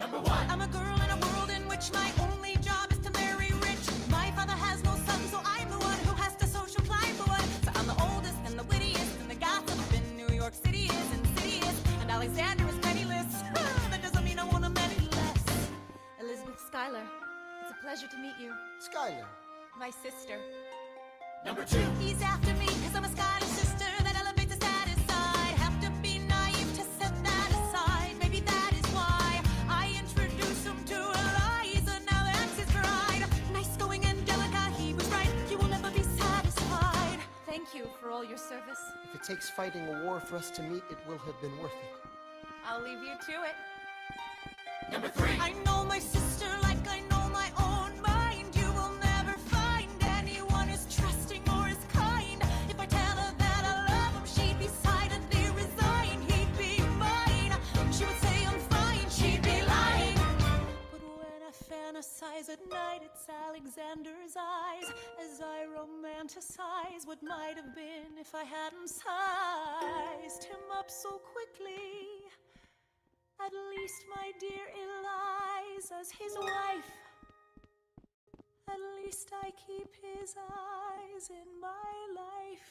Number 1. I'm a girl in a world in which my only job is to marry rich. My father has no son, so I'm the one who has to social climb the one. So I'm the oldest and the wittiest, and the gossip in New York City is insidious. And Alexander is penniless. That doesn't mean I want him any less. Elizabeth Schuyler, it's a pleasure to meet you. Schuyler. My sister. Number 2. He's after me, cause I'm a Schuyler sister that elevates the status side. Have to be naive to set that aside. Maybe that is why I introduce him to Eliza. Now that's all your service. If it takes fighting a war for us to meet, it will have been worth it. I'll leave you to it. Number 3. I know my sister like I know my own mind. You will never find anyone as trusting or as kind. If I tell her that I love him, she'd be silently resigned. He'd be mine. She would say I'm fine. She'd be lying. But when I fantasize at night, it's Alexander's eyes as I romanticize what might have been if I hadn't sized him up so quickly. At least, my dear Eliza's his wife. At least I keep his eyes in my life.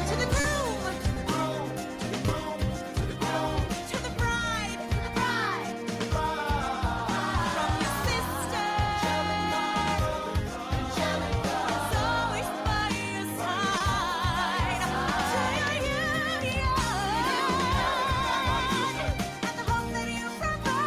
To the groom, to the bride, from your sister, who's always by your side. To your union, and the hope that you provide.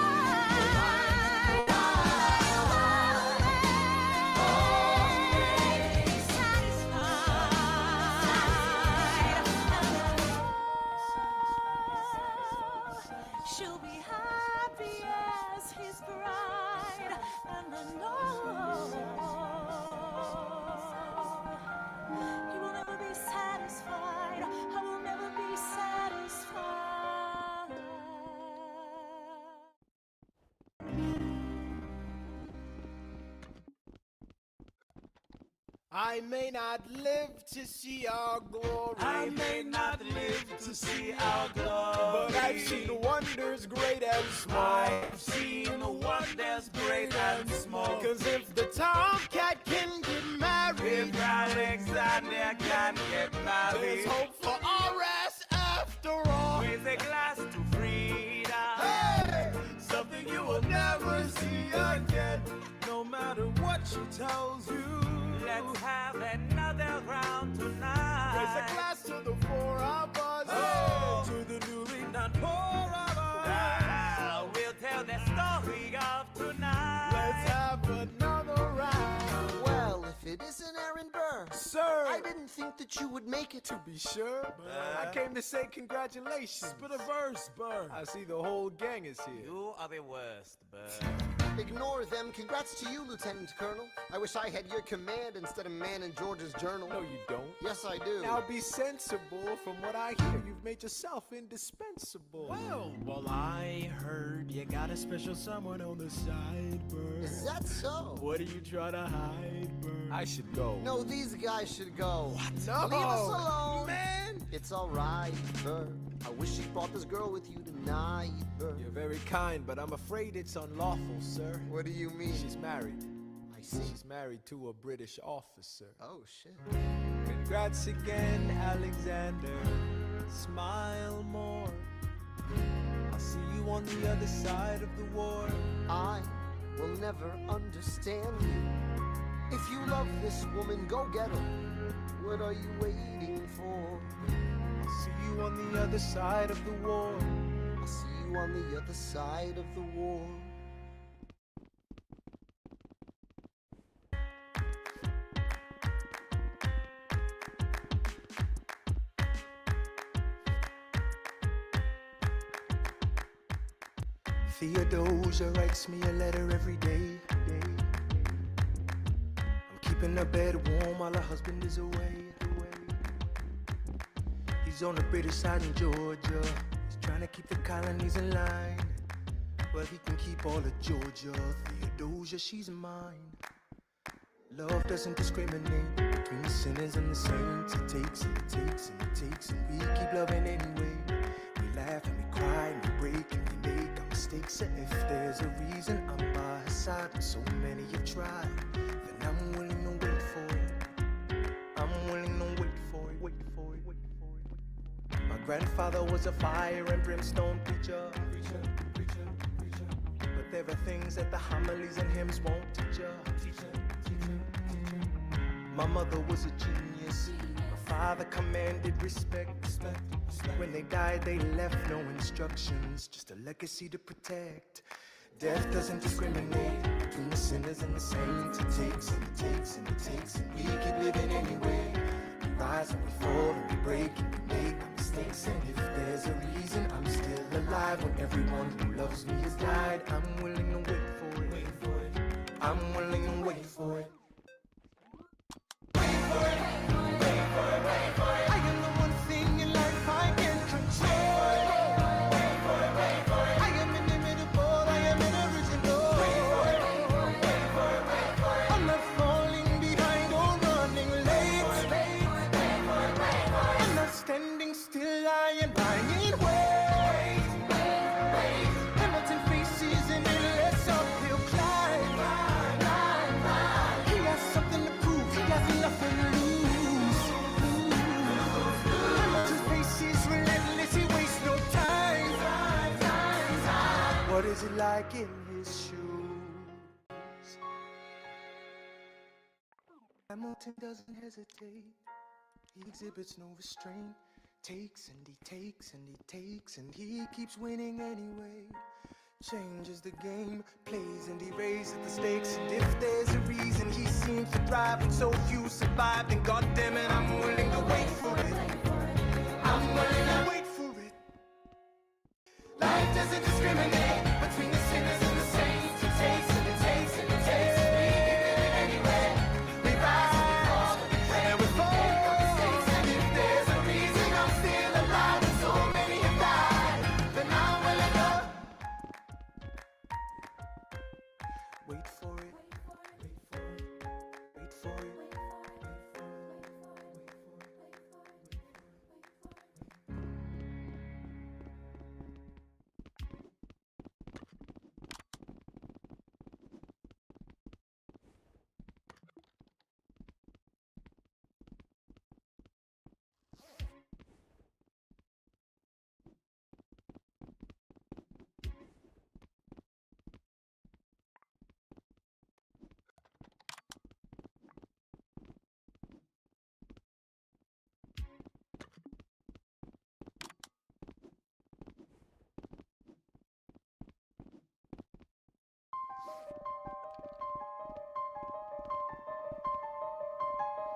She'll be happy as his bride, and I know he will never be satisfied. I will never be satisfied. I may not live to see our glory. I may not live to see our glory, But I've seen wonders great and small. I've seen wonders great and small. Cause if the tomcat can get married, If Alexander can get married, there's hope for RS after all. with a glass to freedom. Hey, something you will never see again. No matter what she tells you, Let's have another round tonight. raise a glass to the four of us. Oh. To the newly not poor of us. We'll tell the story of tonight. Let's have another round. Well, if it isn't Aaron Burr, Sir, I didn't think that you would make it. to be sure, I came to say congratulations. Spit a verse, Burr. I see the whole gang is here. You are the worst, Bird. Ignore them. Congrats to you, Lieutenant Colonel. I wish I had your command instead of man in George's journal. No, you don't. Yes, I do. Now be sensible. From what I hear, you've made yourself indispensable. Well, I heard you got a special someone on the side, Burr. Is that so? What are you trying to hide, Burr? I should go. No, these guys should go. What? No. Leave us alone. Man! It's alright, Burr. I wish you brought this girl with you tonight, Burr. You're very kind, but I'm afraid it's unlawful, sir. What do you mean? She's married. I see. She's married to a British officer. Oh, shit. Congrats again, Alexander. Smile more. I'll see you on the other side of the war. I will never understand you. If you love this woman, go get her. What are you waiting for? I'll see you on the other side of the war. I'll see you on the other side of the war. Theodosia writes me a letter every day. I'm keeping her bed warm while her husband is away. He's on the British side in Georgia. He's trying to keep the colonies in line. But he can keep all of Georgia. Theodosia, she's mine. Love doesn't discriminate between the sinners and the saints. It takes and it takes and it takes, and we keep loving anyway. We laugh and we cry and we break and we make our mistakes. And if there's a reason I'm by her side, and so many have tried, then I'm willing to wait for it. I'm willing to wait for it, wait for it, wait for it, wait for it. My grandfather was a fire and brimstone preacher. But there are things that the homilies and hymns won't teach ya. My mother was a genius. My father commanded respect. When they died, they left no instructions, just a legacy to protect. Death doesn't discriminate between the sinners and the saints. It takes and it takes and it takes, and we keep living anyway. We rise and we fall and we break and we make our mistakes. And if there's a reason I'm still alive when everyone who loves me has died, I'm willing to wait for it. Wait for it. I'm willing to wait for it. Wait for it. Wait for it. Wait for it. I am the one thing in life I can control. Wait for it. Wait for it. I am inimitable. I am original. Wait for it. Wait for it. Wait for it. I'm not falling behind or running late. Wait for it. Wait for it. I'm not standing still. I am lying. Wait. Wait. Hamilton faces an endless uphill climb. He has something to prove. He has nothing to lose. Hamilton faces relentless. He wastes no time. What is it like in his shoes? Hamilton doesn't hesitate. He exhibits no restraint. Takes and he takes and he takes and he keeps winning anyway. Changes the game, plays and he raises the stakes. And if there's a reason he seems to thrive and so few survive, then goddammit, I'm willing to wait for it. I'm willing to wait for it. Life doesn't discriminate between the sinners and the saints. It takes and it takes and it takes, and we keep living anyway. We rise and we fall and we make our mistakes. And if there's a reason I'm still alive and so many have died, then I'm willing to wait for it. Wait for it. Wait for it.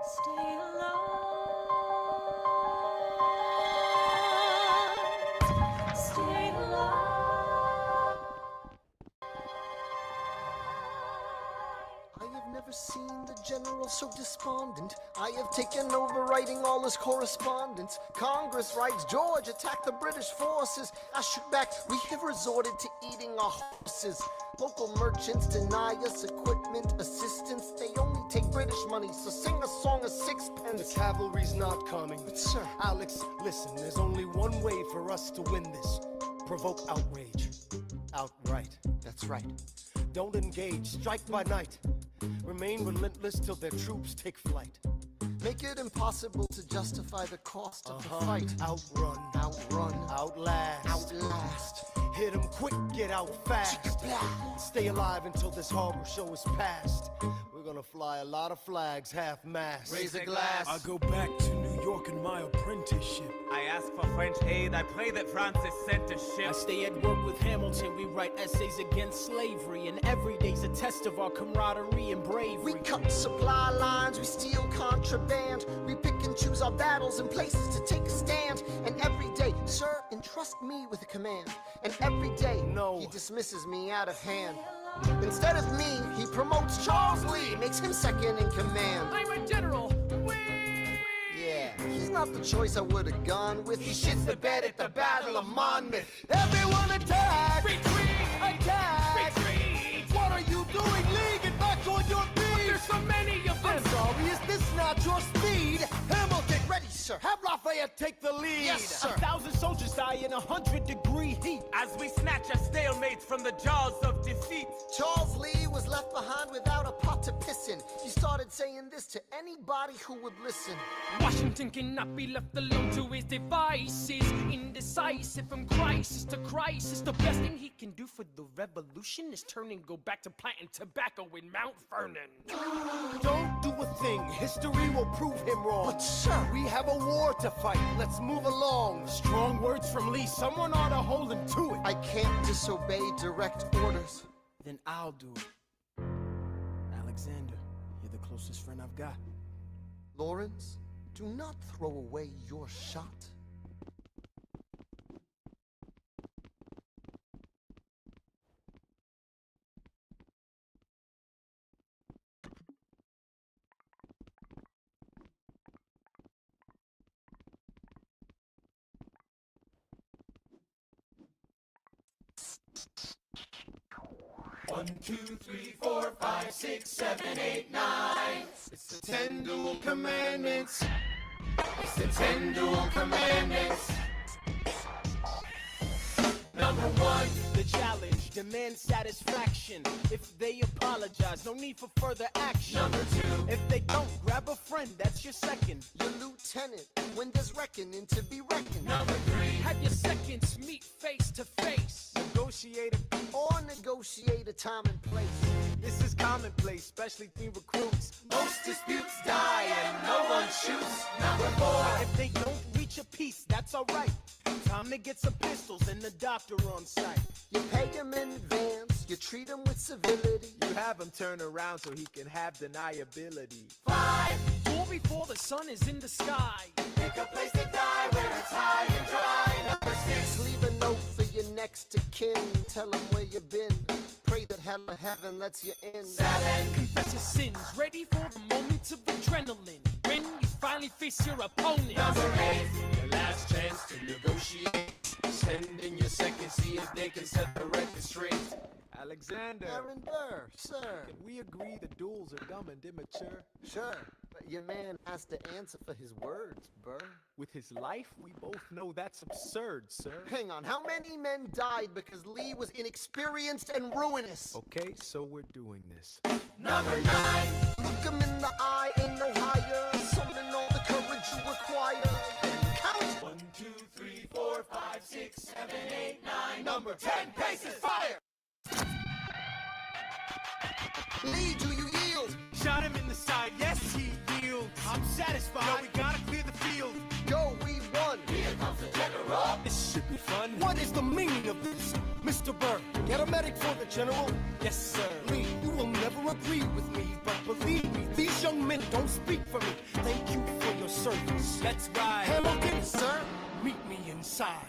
Stay alive. Stay alive. I have never seen the general so despondent. I have taken over writing all his correspondence. Congress writes, George attacked the British forces. I shoot back, we have resorted to eating our horses. Local merchants deny us equipment assistance. They only take British money, so sing a song of sixpence. The cavalry's not coming. But sir, Alex, listen, there's only one way for us to win this. Provoke outrage. Outright. that's right. Don't engage. Strike by night. Remain relentless till their troops take flight. Make it impossible to justify the cost of the fight. Outrun. Outrun. Outlast. Outlast. Hit 'em quick, get out fast. Stay alive until this harbor show is past. We're gonna fly a lot of flags, half-mast. Raise a glass. I go back to New York in my apprenticeship. I ask for French aid, I pray that Francis sent a I ship. stay at work with Hamilton, we write essays against slavery, and every day's a test of our camaraderie and bravery. We cut supply lines, we steal contraband. We pick and choose our battles and places to take a stand. And every day, sir, entrust me with a command. And every day, No. he dismisses me out of hand. Instead of me, he promotes Charles Lee, makes him second in command. I'm a general. Yeah, he's not the choice I would have gone with. He shits the bed at the Battle of Monmouth. Everyone attack! Retreat! Attack! Retreat! What are you doing, Lee? Get back on your feet! There's so many of them! I'm sorry, is this not your speed? Hamilton, ready, sir. Have Lafayette take the lead. Yes, sir. 1,000 soldiers die in 100-degree heat. As we snatch a stalemate from the jaws of defeat. Charles Lee was left behind without a pot to piss in. He started saying this to anybody who would listen. Washington cannot be left alone to his devices. Indecisive from crisis to crisis. The best thing he can do for the revolution is turn and go back to planting tobacco in Mount Vernon. Don't do a thing. History will prove him wrong. But sir, We have a war to fight. Let's move along. Strong words from Lee, someone ought to hold him to it. I can't disobey direct orders. Then I'll do it. Alexander, you're the closest friend I've got. Lawrence, do not throw away your shot. One, two, three, four, five, six, 7, 8, 9. It's the 10 dual commandments. It's the 10 dual commandments. Number 1, The challenge, demand satisfaction. If they apologize, no need for further action. Number 2, If they don't, grab a friend, that's your second. Your lieutenant, when there's reckoning to be reckoned. number 3, Have your seconds meet face to face. Negotiate Or negotiate a time and place. This is commonplace, especially between recruits. most disputes die and no one shoots. Number 4, If they don't reach a peace, that's alright. Time to get some pistols and the doctor on site. You pay him in advance, you treat him with civility. You have him turn around so he can have deniability. 5, Duel before the sun is in the sky. pick a place to die where it's high and dry. Number 6, Leave a note for your next of kin. Tell him where you've been. Pray that hell or heaven lets you in. 7, Confess your sins, ready for the moments of adrenaline. When you finally face your opponent. number 8, Your last chance to negotiate. Send in your second, see if they can set the record straight. Alexander, Aaron Burr, sir. can we agree the duels are dumb and immature? Sure, but your man has to answer for his words, Burr. With his life, we both know that's absurd, sir. Hang on, how many men died because Lee was inexperienced and ruinous? Okay, so we're doing this. number 9, Look him in the eye, ain't no higher. Summon all the courage you require. Count! 1, 2, 3, 4, 5, 6, 7, 8, 9. Number 10, paces, fire! Lee, do you yield? Shot him in the side, yes, he yields. I'm satisfied. Yo, we gotta clear the field. Go, we won. Here comes the general. This should be fun. What is the meaning of this, Mr. Burr? Get a medic for the general. Yes, sir. Lee, you will never agree with me, but believe me, these young men don't speak for me. Thank you for your service. Let's ride. Hamilton, sir, meet me inside.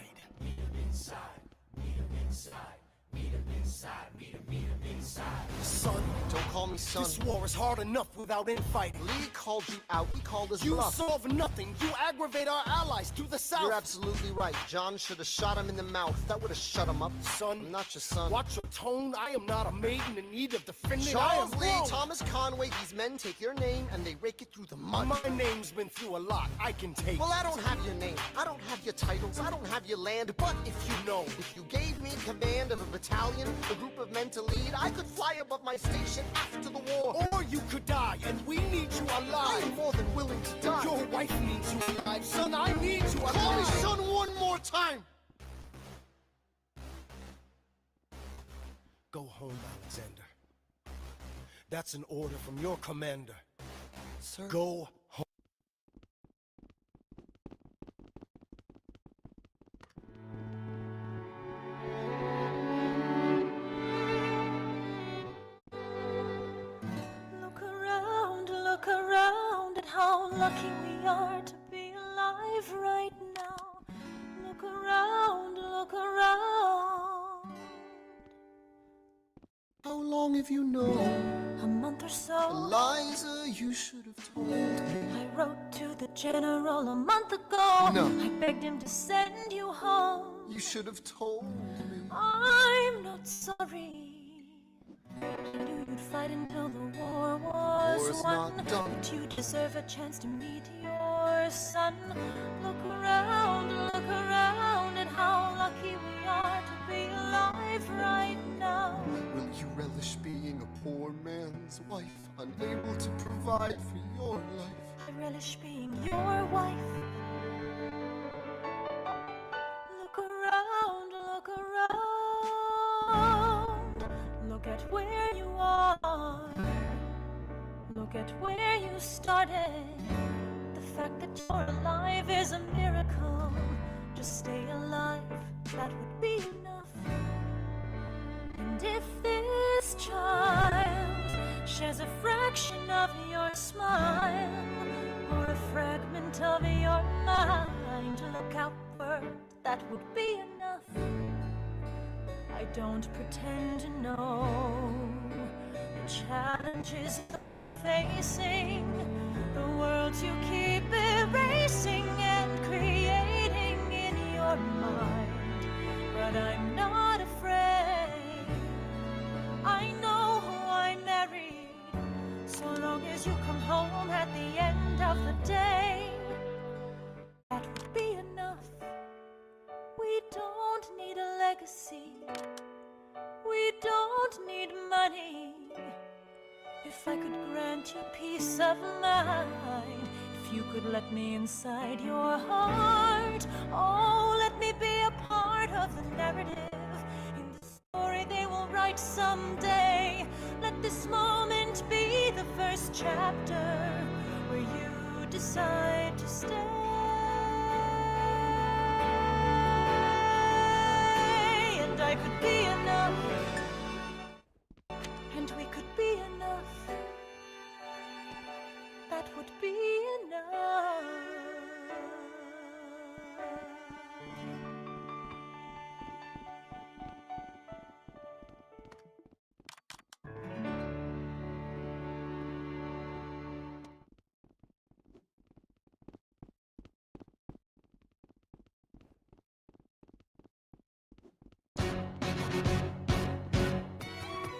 Son, Don't call me son. this war is hard enough without infighting. Lee called you out. He called us You bluff. solve nothing. You aggravate our allies to the south. You're absolutely right. John should have shot him in the mouth. That would have shut him up. Son, I'm not your son. watch your tone. I am not a maiden in need of defending. Charles I am Lee, grown. Thomas Conway, these men take your name and they rake it through the mud. My name's been through a lot. I can take Well, I don't have your name. I don't have your titles. I don't have your land. But if you know, if you gave me command of a battalion, a group of men to lead, I could fly above my station after the war. Or you could die, and we need you I alive. am more than willing to die. Your wife needs you alive. Son, I need you alive. Call me son one more time. Go home, Alexander. That's an order from your commander. Sir. Go home. Look around at how lucky we are to be alive right now. Look around, look around. How long have you known? A month or so. Eliza, you should have told me. I wrote to the general a month ago. No. I begged him to send you home. You should have told me. I'm not sorry. I knew you'd fight until the war was War's won. not done. But you deserve a chance to meet your son. Look around at how lucky we are to be alive right now. Will you relish being a poor man's wife, unable to provide for your life? I relish being your wife. Look around, look around. Look at where you are. Look at where you started. The fact that you're alive is a miracle. Just stay alive, that would be enough. And if this child shares a friend don't pretend to know the challenges you're facing, the worlds you keep erasing and creating in your mind. But I'm not afraid. I know who I married, so long as you come home at the end of the day. That would be enough. We don't need a legacy. We don't need money. If I could grant you peace of mind, if you could let me inside your heart, oh, let me be a part of the narrative in the story they will write someday. Let this moment be the first chapter where you decide to stay. And I could be enough, and we could be enough. That would be enough.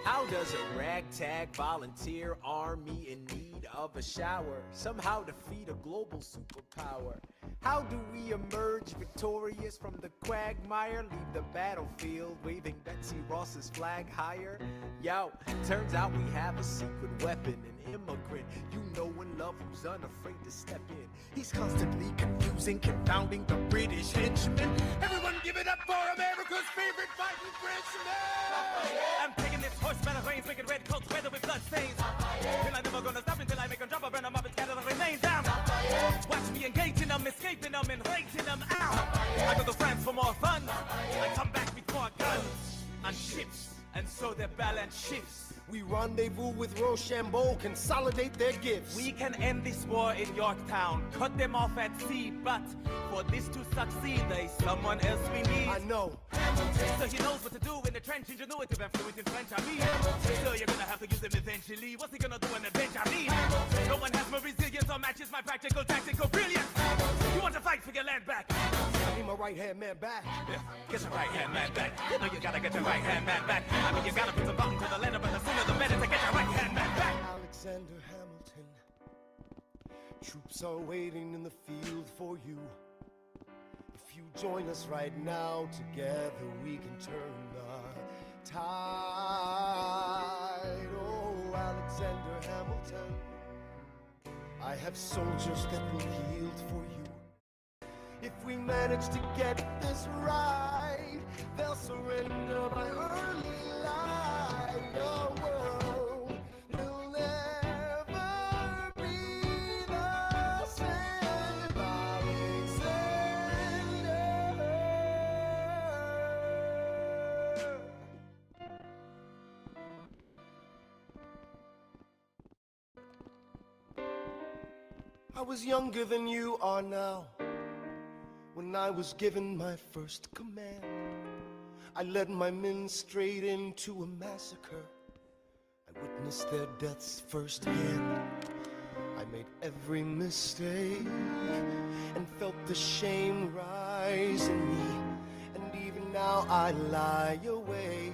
How does a ragtag volunteer army in need of a shower somehow defeat a global superpower? How do we emerge victorious from the quagmire, leave the battlefield waving Betsy Ross's flag higher? Yo, turns out we have a secret weapon, an immigrant you know and love who's unafraid to step in. He's constantly confusing, confounding the British henchmen. Everyone give it up for America's favorite fighting Frenchman! I'm taking this horse by the reins, making red coats weather with blood stains. Till I'm never gonna stop until I make them drop, I burn them up and scatter the remains down. Watch me engaging them, escaping them, and raising them out. I go to France for more fun. I come back with more guns and ships, and so their balance shifts. We rendezvous with Rochambeau, consolidate their gifts. We can end this war in Yorktown, cut them off at sea, but for this to succeed, there's someone else we need. I know. So he knows what to do in the trench, ingenuitive and fluent in French, I mean. So you're gonna have to use him eventually. What's he gonna do in the bench, I mean? No one has more resilience or matches my practical tactical brilliance. You want to fight for your land back? I need my right-hand man back. Yeah, get your right-hand man back. You know you gotta get your right-hand man back. I mean, you gotta put some bottom to the letter, but the sooner the better to get your right-hand man back. Alexander Hamilton, troops are waiting in the field for you. If you join us right now, together we can turn the tide. Oh, Alexander Hamilton, I have soldiers that will yield for you. If we manage to get this right, they'll surrender by early light. Your world will never be the same. Alexander. I was younger than you are now. When I was given my first command, I led my men straight into a massacre. I witnessed their deaths firsthand. I made every mistake and felt the shame rise in me. And even now I lie awake,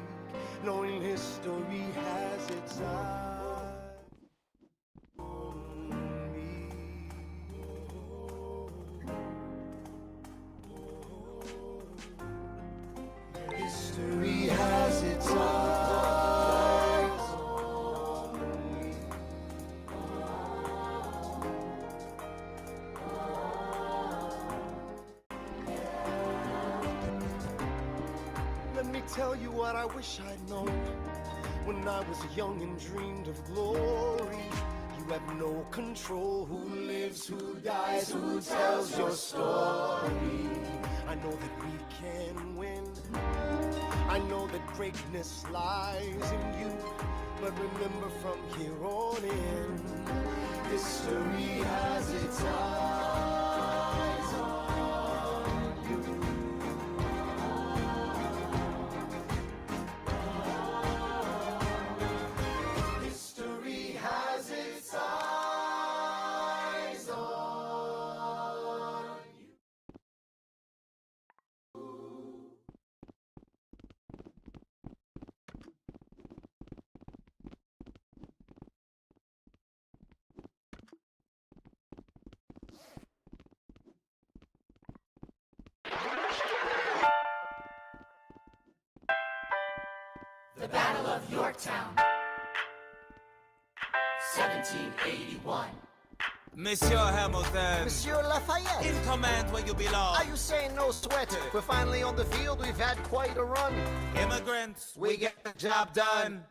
knowing history has its eyes. History has its eyes on me. Let me tell you what I wish I'd known when I was young and dreamed of glory. You have no control who lives, who dies, who tells your story. I know that we can win. I know that greatness lies in you. But remember, from here on in, history has its eyes on you. the Battle of Yorktown, 1781. Monsieur Hamilton. Monsieur Lafayette. In command where you belong. Are you saying no sweat? We're finally on the field, we've had quite a run. Immigrants, We get the job done.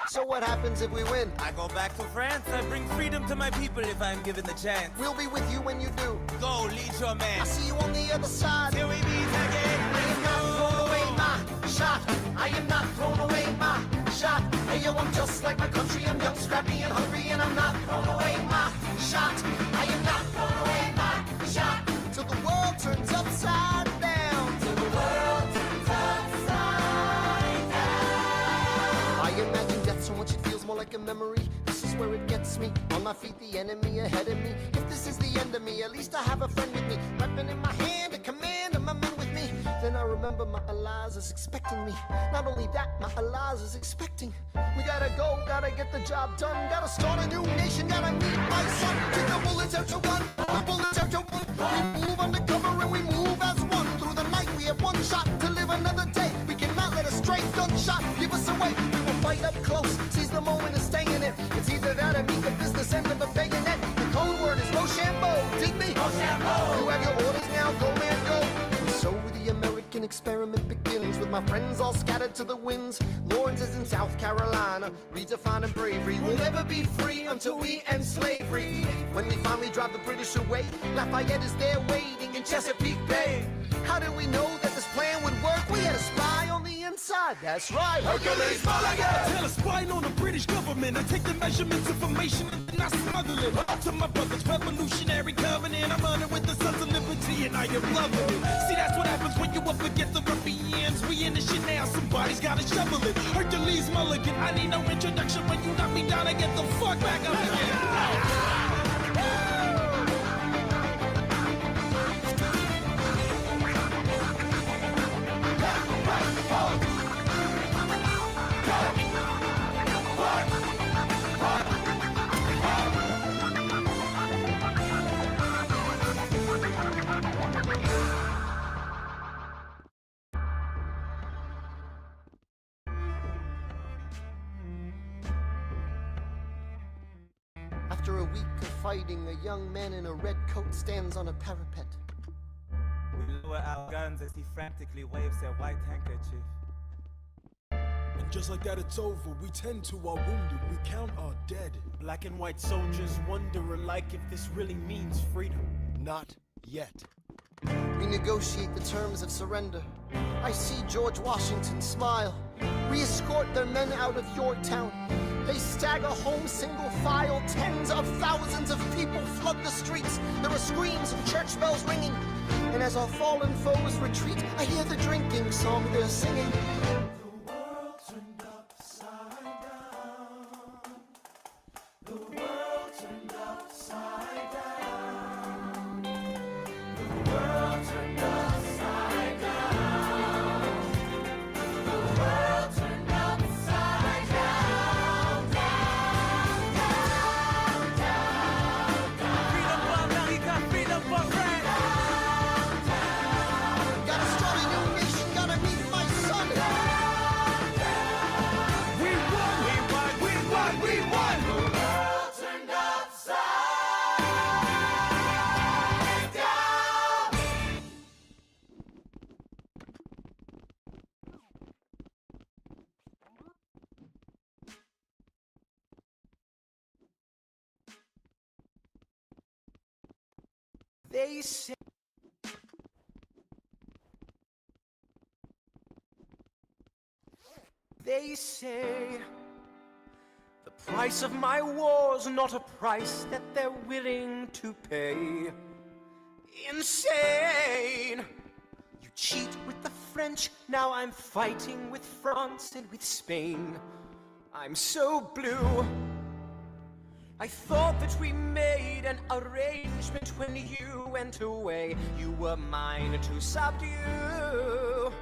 So what happens if we win? I go back to France. I bring freedom to my people if I'm given the chance. We'll be with you when you do. Go, lead your man. I'll see you on the other side. Till we meet again. I am not throwing away my shot. I am not throwing away my shot. Hey yo, I'm just like my country. I'm young, scrappy, and hungry, and I'm not throwing away my shot. I am not throwing away my shot. Till the world turns upside down. Till the world turns upside down. I imagine death so much it feels more like a memory. This is where it gets me. On my feet, the enemy ahead of me. If this is the end of me, at least I have a friend with me. Weapon in my hand, a command, and my men with me. Then I remember my Eliza's expecting me. Not only that, my Eliza's expecting. We gotta go, gotta get the job done. Gotta start a new nation, gotta meet my son. Take the bullets out to one, the bullets out to one. We move undercover and we move as one. Through the night we have one shot to live another day. We cannot let a stray gunshot give us away. We will fight up close, seize the moment and stay in it. It's either that or meet the business end of a bayonet. The code word is Rochambeau, dig me? Rochambeau. You have your orders now, go man, go. And so the American experiment begins with my friends all scattered to the winds. Lawrence is in South Carolina, redefining bravery. We'll never be free until we end slavery. When we finally drive the British away, Lafayette is there waiting in Chesapeake Bay. How did we know that this plan would work? We had a spy on the inside, that's right. Hercules Mulligan! Tell a spying on the British government. I take the measurements, information, and then I smuggle it. Up to my brother's revolutionary covenant. I'm running with the Sons of Liberty, and I am loving it. See, that's what happens when you up against the ruffians. We in this shit now, somebody's gotta shovel it. Hercules Mulligan, I need no introduction. When you knock me down, I get the fuck back up again. After a week of fighting, a young man in a red coat stands on a parapet. We lower our guns as he frantically waves their white handkerchief. And just like that, it's over. We tend to our wounded, we count our dead. Black and white soldiers wonder alike if this really means freedom. Not yet. We negotiate the terms of surrender. I see George Washington smile. We escort their men out of Yorktown. They stagger home single file. Tens of thousands of people flood the streets. There are screams and church bells ringing. And as our fallen foes retreat, I hear the drinking song they're singing. The world turned upside down. The world turned upside down. The world turned upside down. The world turned upside down. Down, down, down, down. Freedom for America, freedom for France. Gotta start a new nation, gotta meet my son. We won! We won! We won! We won! The world turned upside down. They say the price of my war's not a price that they're willing to pay. Insane! You cheat with the French, now I'm fighting with France and with Spain. I'm so blue. I thought that we made an arrangement when you went away. You were mine to subdue.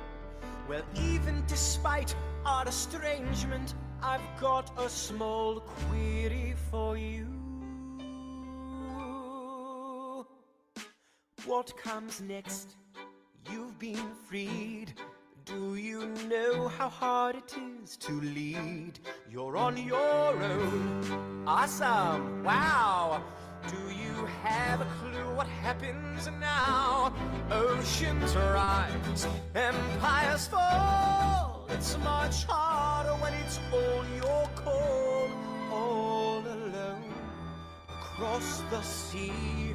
Well, even despite our estrangement, I've got a small query for you. What comes next? You've been freed. Do you know how hard it is to lead? You're on your own. Awesome. Wow. Do you have a clue what happens now? Oceans rise, empires fall. It's much harder when it's all your call. All alone across the sea.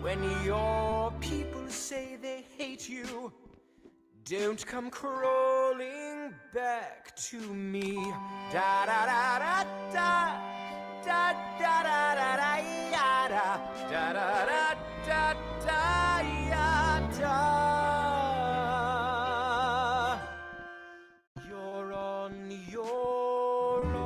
When your people say they hate you, don't come crawling back to me. Da da da da da da da da da da ya da da da da da da ya da. You're on your own.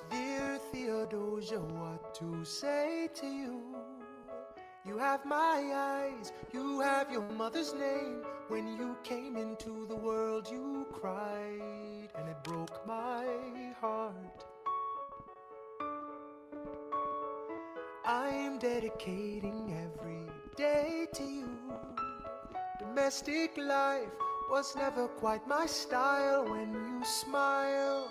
Dear Theodosia, what to say to you? You have my eyes, you have your mother's name. When you came into the world, you cried, and it broke my heart. I'm dedicating every day to you. Domestic life was never quite my style. When you smile,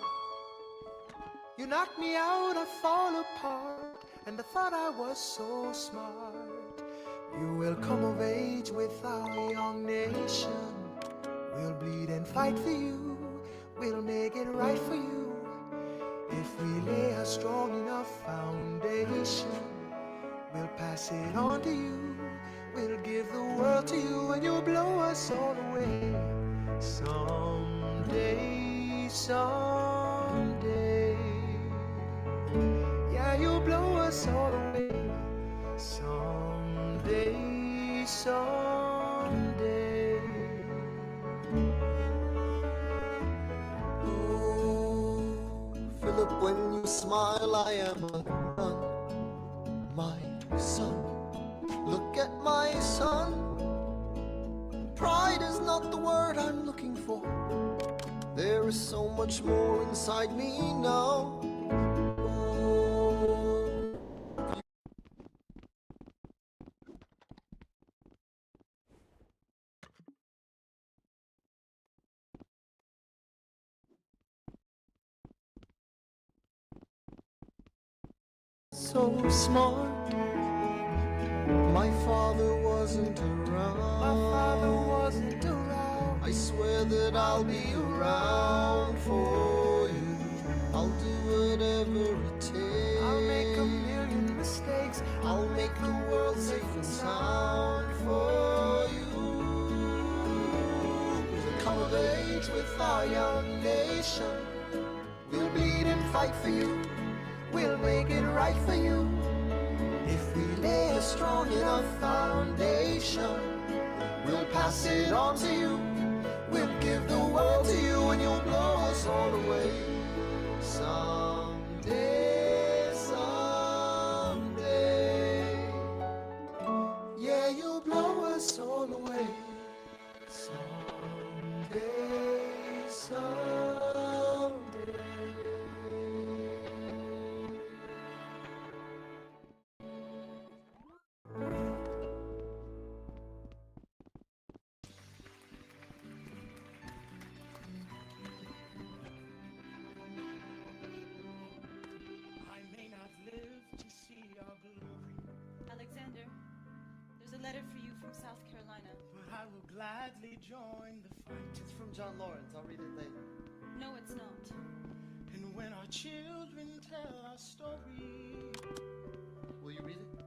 you knock me out, I fall apart, and I thought I was so smart. You will come of age with our young nation. We'll bleed and fight for you. We'll make it right for you. If we lay a strong enough foundation, we'll pass it on to you. We'll give the world to you, and you'll blow us all away. Someday, someday. Yeah, you'll blow us all away. Someday, someday. Oh, Philip, when you smile, I am undone. My son, look at my son. Pride is not the word I'm looking for. There is so much more inside me now. So smart. My father wasn't around. My father wasn't around. I swear that I'll be around for you. I'll do whatever it takes. I'll make a million mistakes. I'll make the world safe and sound for you. We'll come of age with our young nation. We'll bleed and fight for you. We'll make it right for you. If we lay a strong enough foundation, we'll pass it on to you. We'll give the world to you, and you'll blow us all away. Someday, someday. Yeah, you'll blow us all away. Someday, someday. Alexander, there's a letter for you from South Carolina. But I will gladly join the fight. It's from John Lawrence. I'll read it later. No, it's not. And when our children tell our story, Will you read it?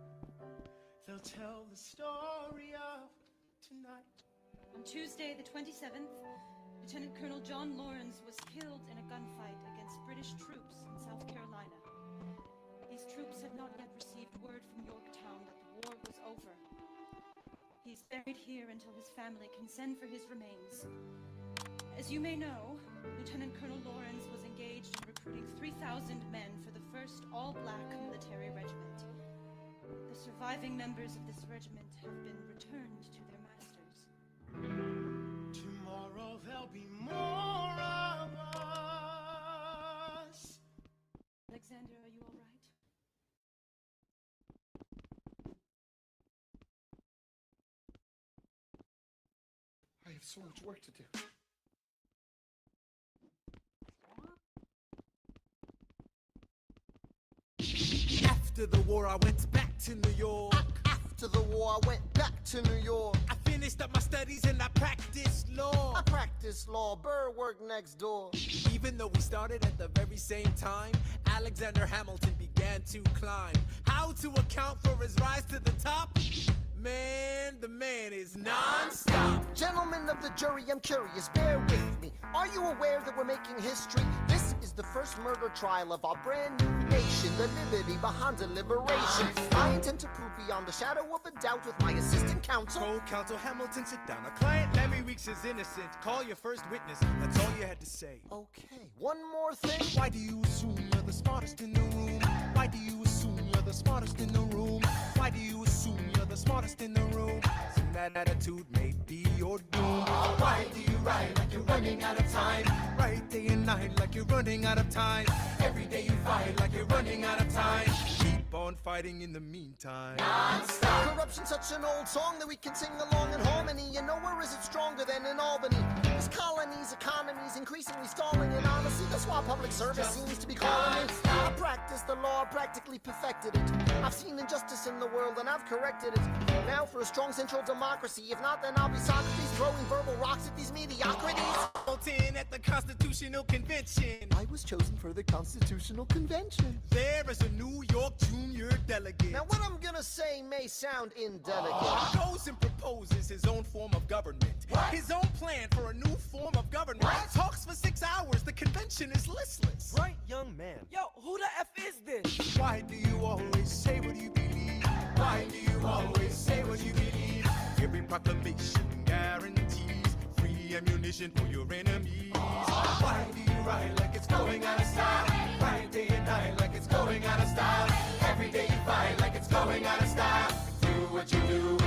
they'll tell the story of tonight. On Tuesday, the 27th, Lieutenant Colonel John Lawrence was killed in a gunfight against British troops in South Carolina. These troops had not yet received word from Yorktown that the war was over. He's buried here until his family can send for his remains. As you may know, Lieutenant Colonel Lawrence was engaged in recruiting 3,000 men for the 1st All-Black Military Regiment. The surviving members of this regiment have been returned to their masters. Tomorrow there'll be more have so much work to do. After the war, I went back to New York. After the war, I went back to New York. I finished up my studies and I practiced law. I practiced law, Burr worked next door. Even though we started at the very same time, Alexander Hamilton began to climb. How to account for his rise to the top? Man, the man is non-stop. Gentlemen of the jury, I'm curious, bear with me. Are you aware that we're making history? This is the first murder trial of our brand new nation, the liberty behind deliberation. I intend to prove beyond the shadow of a doubt with my assistant counsel. Co-counsel Hamilton, sit down. Our client Lemmy Weeks is innocent. Call your first witness. That's all you had to say. Okay, one more thing. Why do you assume you're the smartest in the room? Why do you assume you're the smartest in the room? Why do you assume you're the smartest in the room? Assume that attitude may be your doom. Why do you write like you're running out of time? Write day and night like you're running out of time. Every day you fight like you're running out of time. Keep on fighting in the meantime. Non-stop. Corruption's such an old song that we can sing along in harmony. You know, where is it stronger than in Albany? This colony's economy's increasingly stalling, and honestly, that's why public service seems to be calling me. I practiced the law, practically perfected it. I've seen injustice in the world, and I've corrected it. Now for a strong central democracy. If not, then I'll be Socrates throwing verbal rocks at these mediocrities. Hamilton at the Constitutional Convention. I was chosen for the Constitutional Convention. There is a New York junior delegate. Now what I'm gonna say may sound indelicate. Goes and proposes his own form of government. His own plan for a new form of government. Talks for 6 hours. The convention is listless. Bright young man. Yo, who the F is this? Why do you always say what you believe? Why do you always say what you believe? Every proclamation guarantees free ammunition for your enemies. Why do you write like it's going out of style? Write day and night like it's going out of style. Every day you fight like it's going out of style. Do what you do.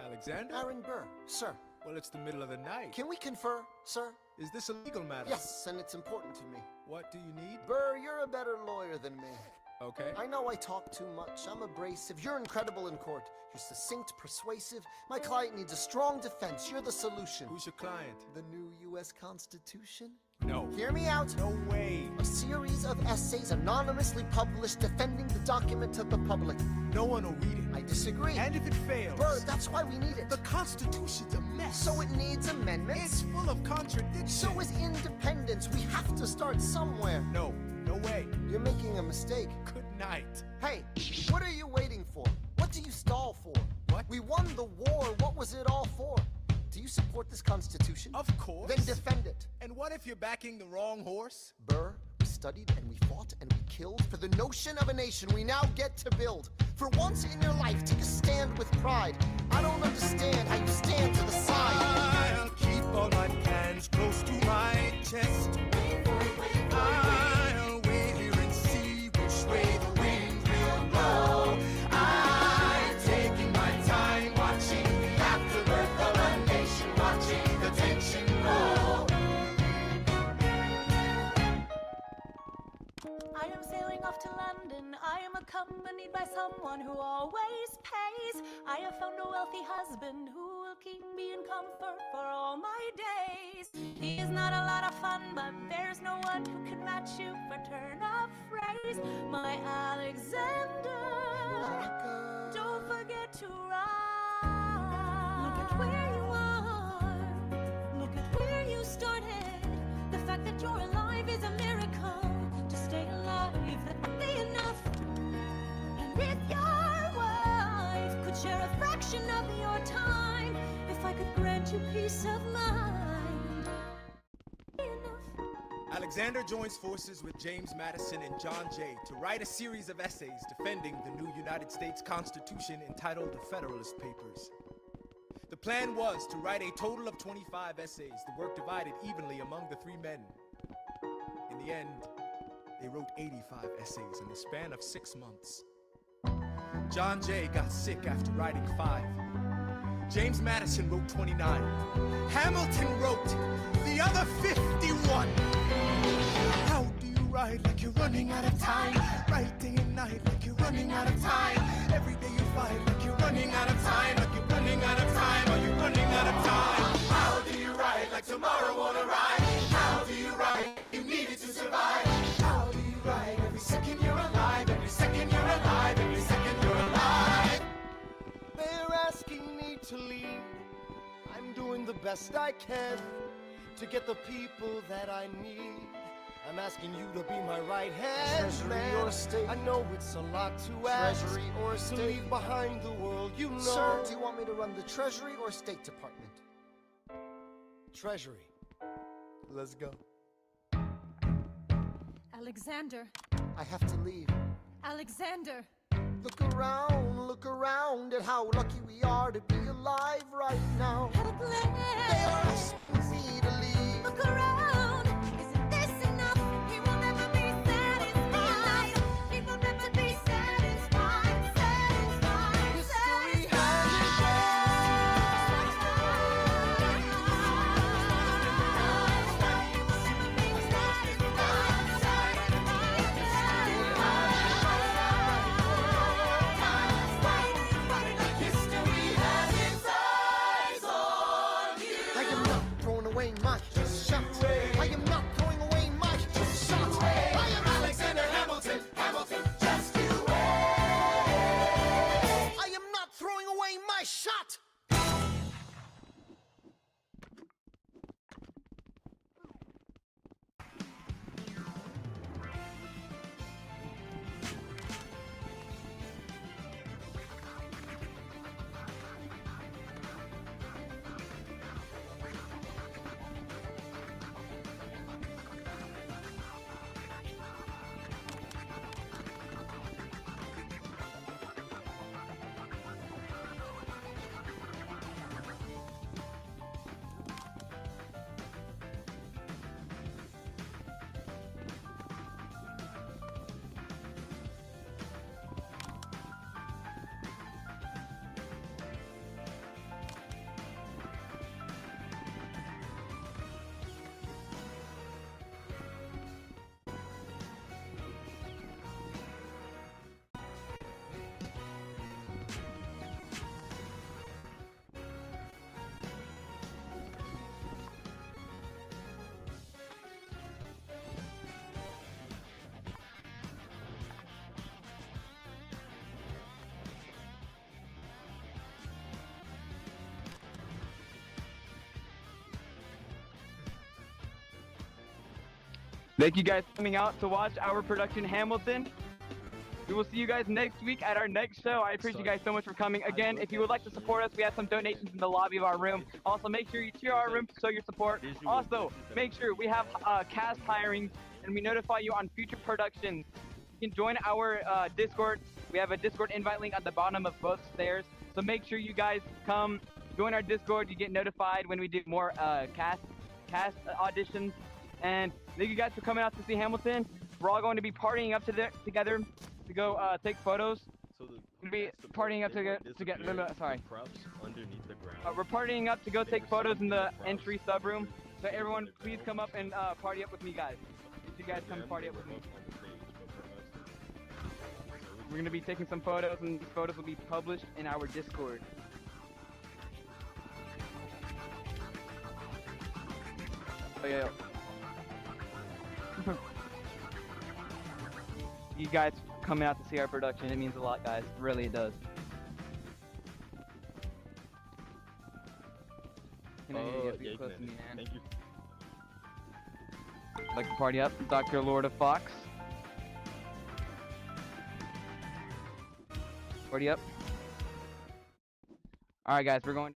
Alexander? Aaron Burr, sir. Well, it's the middle of the night. Can we confer, sir? Is this a legal matter? Yes, and it's important to me. What do you need? Burr, you're a better lawyer than me. Okay. I know I talk too much. I'm abrasive. You're incredible in court. You're succinct, persuasive. My client needs a strong defense. You're the solution. Who's your client? The new U.S. Constitution? No. Hear me out. No way. A series of essays anonymously published defending the document to the public. No one will read it. I disagree. And if it fails? Burr, that's why we need it. The Constitution's a mess. So it needs amendments? It's full of contradictions. So is independence. We have to start somewhere. No. No way. You're making a mistake. Good night. Hey, what are you waiting for? What do you stall for? What? We won the war. What was it all for? Do you support this Constitution? Of course. Then defend it. And what if you're backing the wrong horse? Burr, we studied and we fought and we killed for the notion of a nation we now get to build. For once in your life, take a stand with pride. I don't understand how you stand to the side. I'll keep all my plans close to my chest. I'll wait here and see which way the wind will blow. I'm taking my time watching the afterbirth of a nation, watching the tension grow. I am sailing off to London. I am accompanied by someone who always pays. I have found a wealthy husband who will keep me in comfort for all my days. He is not a lot of fun, but there's no one who can match you for turn of phrase. My Alexander, don't forget to ride. Look at where you are. Look at where you started. The fact that you're alive is a miracle. To stay alive, that would be enough. And if your wife could share a fraction of your time, if I could grant you peace of mind, enough. Alexander joins forces with James Madison and John Jay to write a series of essays defending the new United States Constitution entitled the Federalist Papers. The plan was to write a total of 25 essays, the work divided evenly among the three men. In the end, they wrote 85 essays in the span of 6 months. John Jay got sick after writing 5. James Madison wrote 29. Hamilton wrote the other 51. How do you write like you're running out of time? Write day and night like you're running out of time. Every day you fight like you're running out of time. Like you're running out of time. Are you running out of tomorrow won't arrive. How do you ride? You need it to survive. How do you ride? Every second you're alive, every second you're alive, every second you're alive. They're asking me to lead. I'm doing the best I can to get the people that I need. I'm asking you to be my right hand, Treasury man. or state? I know it's a lot to ask. Treasury or To state? leave behind the world, you know. Sir, do you want me to run the Treasury or State Department? Treasury. Let's go. Alexander, I have to leave. Alexander. Look around at how lucky we are to be alive right now. At a glance. They are asking me to leave. Look around. Isn't this enough? He will never be satisfied. He will never be satisfied. Satisfied. History I am not throwing away my shot. I am not throwing away my shot. I am Alexander Hamilton, Hamilton, just you wait. I am not throwing away my shot. Thank you guys for coming out to watch our production Hamilton. We will see you guys next week at our next show. I appreciate you guys so much for coming. Again, if you would like to support us, we have some donations in the lobby of our room. Also, make sure you cheer our room to show your support. Also, make sure we have cast hirings and we notify you on future productions. You can join our Discord. We have a Discord invite link at the bottom of both stairs. So make sure you guys come join our Discord. You get notified when we do more cast auditions. And thank you guys for coming out to see Hamilton. We're all going to be partying up together to go take photos. So We'll be partying up to get sorry. Props underneath the ground. We're partying up to go take photos in the entry sub room. So everyone, please come up and party up with me, guys. If you guys come party up with me. We're gonna be taking some photos, and these photos will be published in our Discord. Oh yeah. You guys coming out to see our production, it means a lot, guys. Really, it does. Can I get you close to me, man? Thank you. Like to party up, Dr. Lord of Fox. Party up. Alright guys, we're going